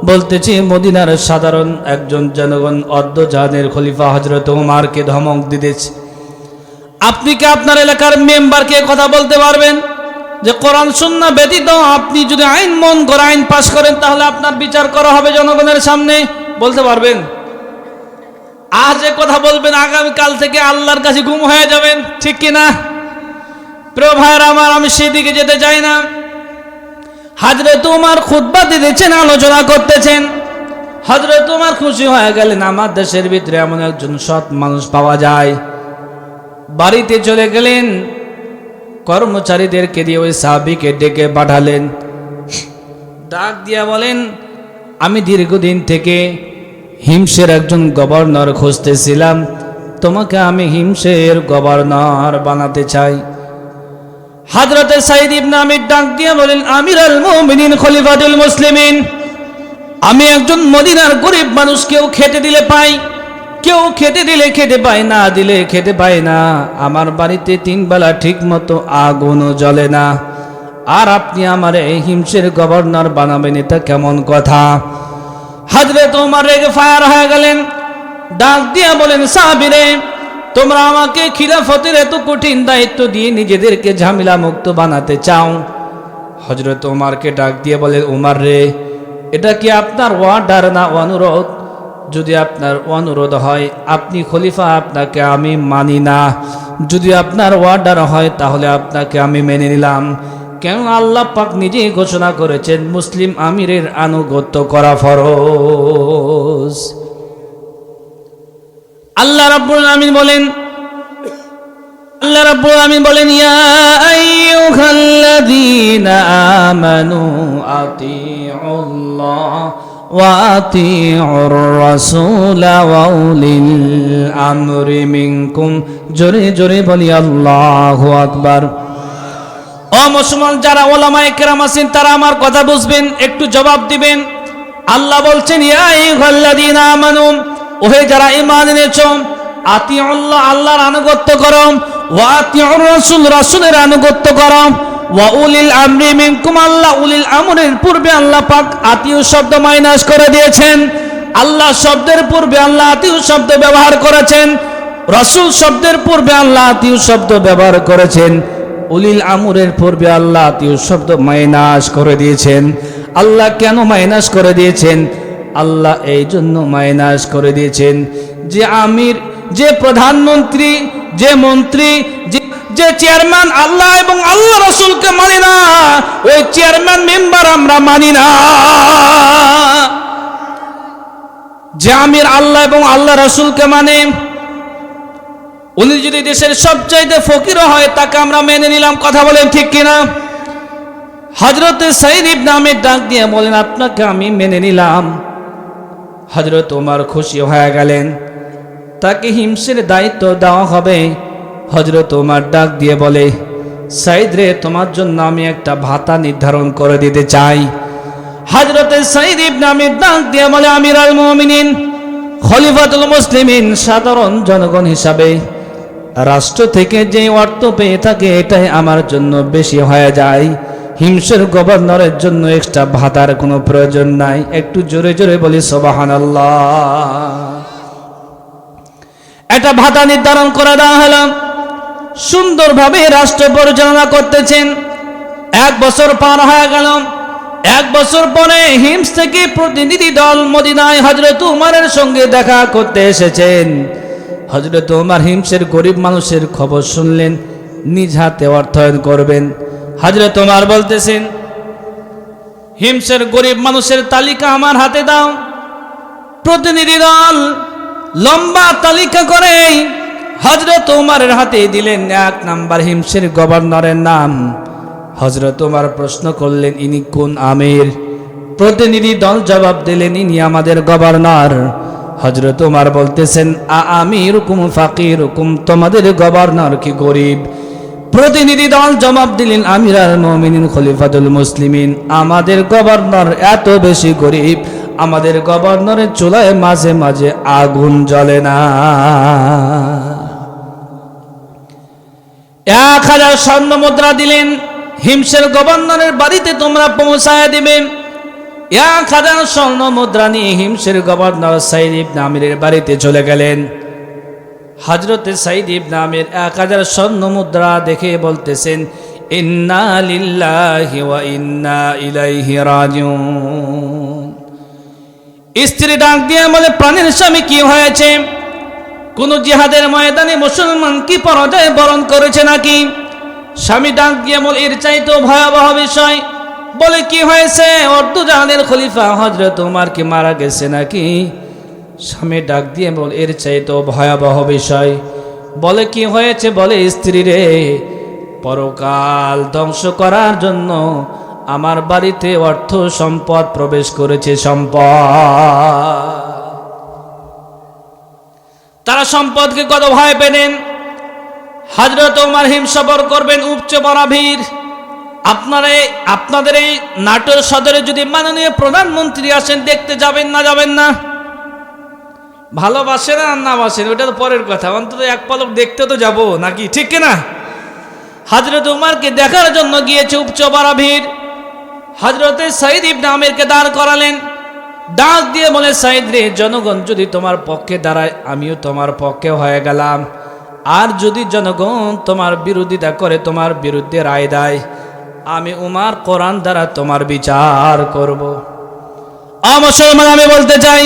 বলতেছি মদিনার সাধারণ একজন জনগণ অর্ধজাহানের খলিফা হযরত উমরকে ধমক দিতেছে, আপনি কি আপনার এলাকার মেম্বারকে কথা বলতে পারবেন যে কোরআন সুন্নাহ ব্যতীত আপনি যদি আইন মন করে আইন পাশ করেন তাহলে আপনার বিচার করা হবে জনগণের সামনে? বলতে পারবেন? আজ এ কথা বলবেন, আগামীকাল থেকে আল্লাহর কাছে গুম হয়ে যাবেন, ঠিক কিনা? প্রিয় ভাইরা আমার, আমি সেদিকে যেতে চাই না। হযরত উমর খুতবা দিতেছেন, আলোচনা করতেছেন। হযরত উমর খুশি হয়ে গেলেন, আমার দেশের ভিতরে এমন একজন সৎ মানুষ পাওয়া যায়। বাড়িতে চলে গেলেন, কর্মচারীদেরকে দিয়ে ওই সাহাবীকে ডেকে পাঠালেন। ডাক দিয়া বলেন, আমি দীর্ঘদিন থেকে হিমসের একজন গভর্নর খুঁজতেছিলাম, তোমাকে আমি হিমসের গভর্নর বানাতে চাই। হযরতে সাঈদ ইবনে আমির ডাক দিয়ে বলেন, আমিরুল মুমিনিন খলিফাতুল মুসলিমিন, আমি একজন মদিনার গরিব মানুষ, কেউ খেতে দিলে পাই, কেউ খেতে দিলে খেতে পায়, না দিলে খেতে পায় না। আমার বাড়িতে 3 বেলা ঠিক মতো আগুনও জ্বলে না, আর আপনি আমার এই হিমসের গভর্নর বানাবেন, এটা কেমন কথা? হযরত ওমর রেগে ফায়ার হয়ে গেলেন, ডাক দিয়া বলেন, সাহাবীরে, তোমরা আমাকে খিলাফতের এত কঠিন দায়িত্ব দিয়ে নিজেদেরকে ঝামেলা মুক্ত বানাতে চাও? হযরত ওমরকে ডাক দিয়ে বলেন, ওমর রে, এটা কি আপনার অর্ডার না অনুরোধ? যদি আপনার অনুরোধ হয় আপনি খলিফা, আপনাকে আমি মানি না। যদি আপনার অর্ডার হয় তাহলে আপনাকে আমি মেনে নিলাম। কেন? আল্লাহ পাক নিজেই ঘোষণা করেছেন মুসলিম আমিরের আনুগত্য করা ফরজ। আল্লাহ রাব্বুল আমিন বলেন, ইয়া আইয়ুহাল্লাযীনা আমানু আতিউল্লাহ ওয়া আতিউর রাসূলা ওয়া উলিল আমরি মিনকুম। জোরে জোরে বলি আল্লাহু আকবার। ও মুসলমান, যারা ওলামায়ে কেরাম আছেন তারা আমার কথা বুঝবেন, একটু জবাব দিবেন। আল্লাহ বলছেন, ইয়া আইয়ুহাল্লাযীনা আমানু, ওহে যারা ঈমান এনেছো, আতিউল্লাহ, আল্লাহর আনুগত্য করো, ওয়া আতিউর রাসূল, রাসূলের আনুগত্য করো, ওয়া উলিল আমরি মিনকুম, আল্লাহ উলিল আমরের পূর্বে আল্লাহ পাক আতিউ শব্দ মাইনাস করে দিয়েছেন। আল্লাহ শব্দের পূর্বে আল্লাহ আতিউ শব্দ ব্যবহার করেছেন, রাসূল শব্দের পূর্বে আল্লাহ আতিউ শব্দ ব্যবহার করেছেন, উলিল আমরের পূর্বে আল্লাহ আতিউ শব্দ মাইনাস করে দিয়েছেন। আল্লাহ কেন মাইনাস করে দিয়েছেন? আল্লাহ এই জন্য মাইনাস করে দিয়েছেন যে আমির, যে প্রধানমন্ত্রী, যে মন্ত্রী, যে চেয়ারম্যান আল্লাহ এবং আল্লাহ রাসূলকে মানে না, ওই চেয়ারম্যান মেম্বার আমরা মানি না। যে আমির আল্লাহ এবং আল্লাহ রাসূলকে মানে, উনি যদি দেশের সবচাইতে ফকির হয় তাকে আমরা মেনে নিলাম। কথা বলেন ঠিক কিনা? হযরতে সাঈদ ইবনে আমির ডাক দিয়ে বলেন, আপনাকে আমি মেনে নিলাম। হযরত ওমর খুশি হয়ে গেলেন, তাকে হিমসের দায়িত্ব দেওয়া হবে। হযরত ওমর ডাক দিয়ে বলে, সাঈদ রে, তোমার জন্য আমি একটা ভাতা নির্ধারণ করে দিতে চাই। হযরতে সাঈদ ইবনে আমির ডাক দিয়ে বলে, আমিরুল মুমিনিন খলিফাতুল মুসলিমিন, সাধারণ জনগণ হিসাবে রাষ্ট্র থেকে যে অর্থ পেয়ে থাকে এটাই আমার জন্য বেশি হয়ে যায়। হিমসের গভর্নরের জন্য এক্সট্রা ভাতার কোনো প্রয়োজন নাই। একটু জোরে জোরে বলি সুবহানাল্লাহ। এটা ভাতা নির্ধারণ করে দেওয়া হলো। সুন্দরভাবে রাষ্ট্র পরিচালনা করতেছেন। 1 বছর পার হয়ে গেল। 1 বছর পরে হিমস থেকে প্রতিনিধি দল মদিনায় হযরত উমরের সঙ্গে দেখা করতে এসেছেন। হযরত উমর হিমসের গরিব মানুষের খবর শুনলেন, নিজ হাতে অর্থায়ন করবেন। হযরত উমর বলতেছেন, হিমসের গরিব মানুষের তালিকা আমার হাতে দাও। প্রতিনিধি দল লম্বা তালিকা করে হযরত উমরের হাতে দিলেন। 1 নাম্বার হিমসের গভর্নরের নাম। হযরত উমর প্রশ্ন করলেন, ইনি কোন আমির? প্রতিনিধি দল জবাব দিলেন, ইনি আমাদের গভর্নর। হযরত ওমর বলতেছেন, আমিরুকুম ফাকিরুকুম, তোমাদের গভর্নর কি গরিব? প্রতিনিধি দল জবাব দিলেন, আমিরুল মুমিনিন খলিফাতুল মুসলিমিন, আমাদের গভর্নর এত বেশি গরিব, আমাদের গভর্নরের চুলায় মাঝে মাঝে আগুন জ্বলে না। 1000 স্বর্ণ মুদ্রা দিলেন, হিমসের গভর্নরের বাড়িতে তোমরা পৌঁছায় দিবে। 1000 স্বর্ণ মুদ্রা নিয়ে হিমসের গভর্নর সাইদ ইবনে আমিরের বাড়িতে চলে গেলেন। হযরতে সাইদ ইবনে আমির 1000 স্বর্ণ মুদ্রা দেখে বলতেছেন, ইন্না লিল্লাহি ওয়া ইন্না ইলাইহি রাজিউন। স্ত্রী ডাক দিয়ে বলে, প্রাণের স্বামী কি হয়েছে? কোন জিহাদের ময়দানে মুসলমান কি পরাজয় বরণ করেছে নাকি? স্বামী ডাক দিয়ে বলে, এর চাইতেও ভয়াবহ বিষয়। বলে, কি হয়েছে? উর্দুজাহানের খলিফা হযরত ওমর কি মারা গেছে নাকি? স্বামী ডাক দিয়ে বলে, এর চাইতেও ভয়াবহ বিষয়। বলে, কি হয়েছে? বলে, স্ত্রী রে, পরকাল ধ্বংস করার জন্য আমার বাড়িতে অর্থ সম্পদ প্রবেশ করেছে। সম্পদ, তারা সম্পদকে কত ভয় পেলেন। হযরত ওমর হিমসবর করবেন, উপচে পড়া ভিড়। আপনাদের এই নাটোর সদরে যদি মাননীয় প্রধানমন্ত্রী আসেন, দেখতে যাবেন না? যাবেন না? ভালোবাসেন আর না বাসেন ওটা তো পরের কথা, অন্তত এক পলক দেখতে তো যাব নাকি, ঠিক কিনা? হযরত ওমরকে দেখার জন্য গিয়েছে উপচে পড়া ভিড়। হযরতে সাইদ ইবনে আমিরকে দাঁড় করালেন, ডাক দিয়ে বলে, সাইদ রে, জনগণ যদি তোমার পক্ষে দাঁড়ায়, আমিও তোমার পক্ষে হয়ে গেলাম। আর যদি জনগণ তোমার বিরোধিতা করে, তোমার বিরুদ্ধে রায় দেয়, আমি উমর কোরআন দ্বারা তোমার বিচার করব। মুসলমান, আমি বলতে চাই,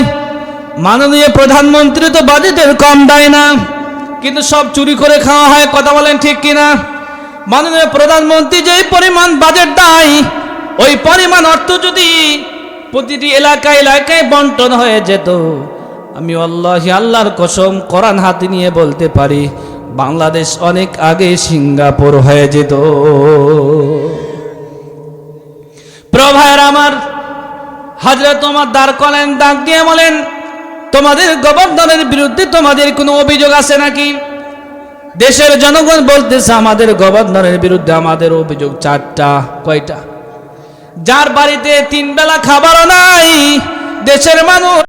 মাননীয় প্রধানমন্ত্রী তো বাজেটের কম দেয় না, কিন্তু সব চুরি করে খাওয়া হয়। কথা বলেন ঠিক কিনা? মাননীয় প্রধানমন্ত্রী যে পরিমাণ বাজেট দেয়, ওই পরিমাণ অর্থ যদি প্রতিটি এলাকায় এলাকায় বন্টন হয়ে যেত, আমি আল্লাহর কসম কোরআন হাতে নিয়ে বলতে পারি, বাংলাদেশ অনেক আগে সিঙ্গাপুর হয়ে যেত। প্রিয় ভাইয়েরা আমার, হযরত ওমর দাঁড় করেন, ডাক দিয়ে বলেন, তোমাদের গভর্নরের বিরুদ্ধে তোমাদের কোনো অভিযোগ আছে নাকি? দেশের জনগণ বলতেছে, আমাদের গভর্নরের বিরুদ্ধে আমাদের অভিযোগ 4টা। কয়টা? যার বাড়িতে 3 বেলা খাবারও নাই, দেশের মানুষ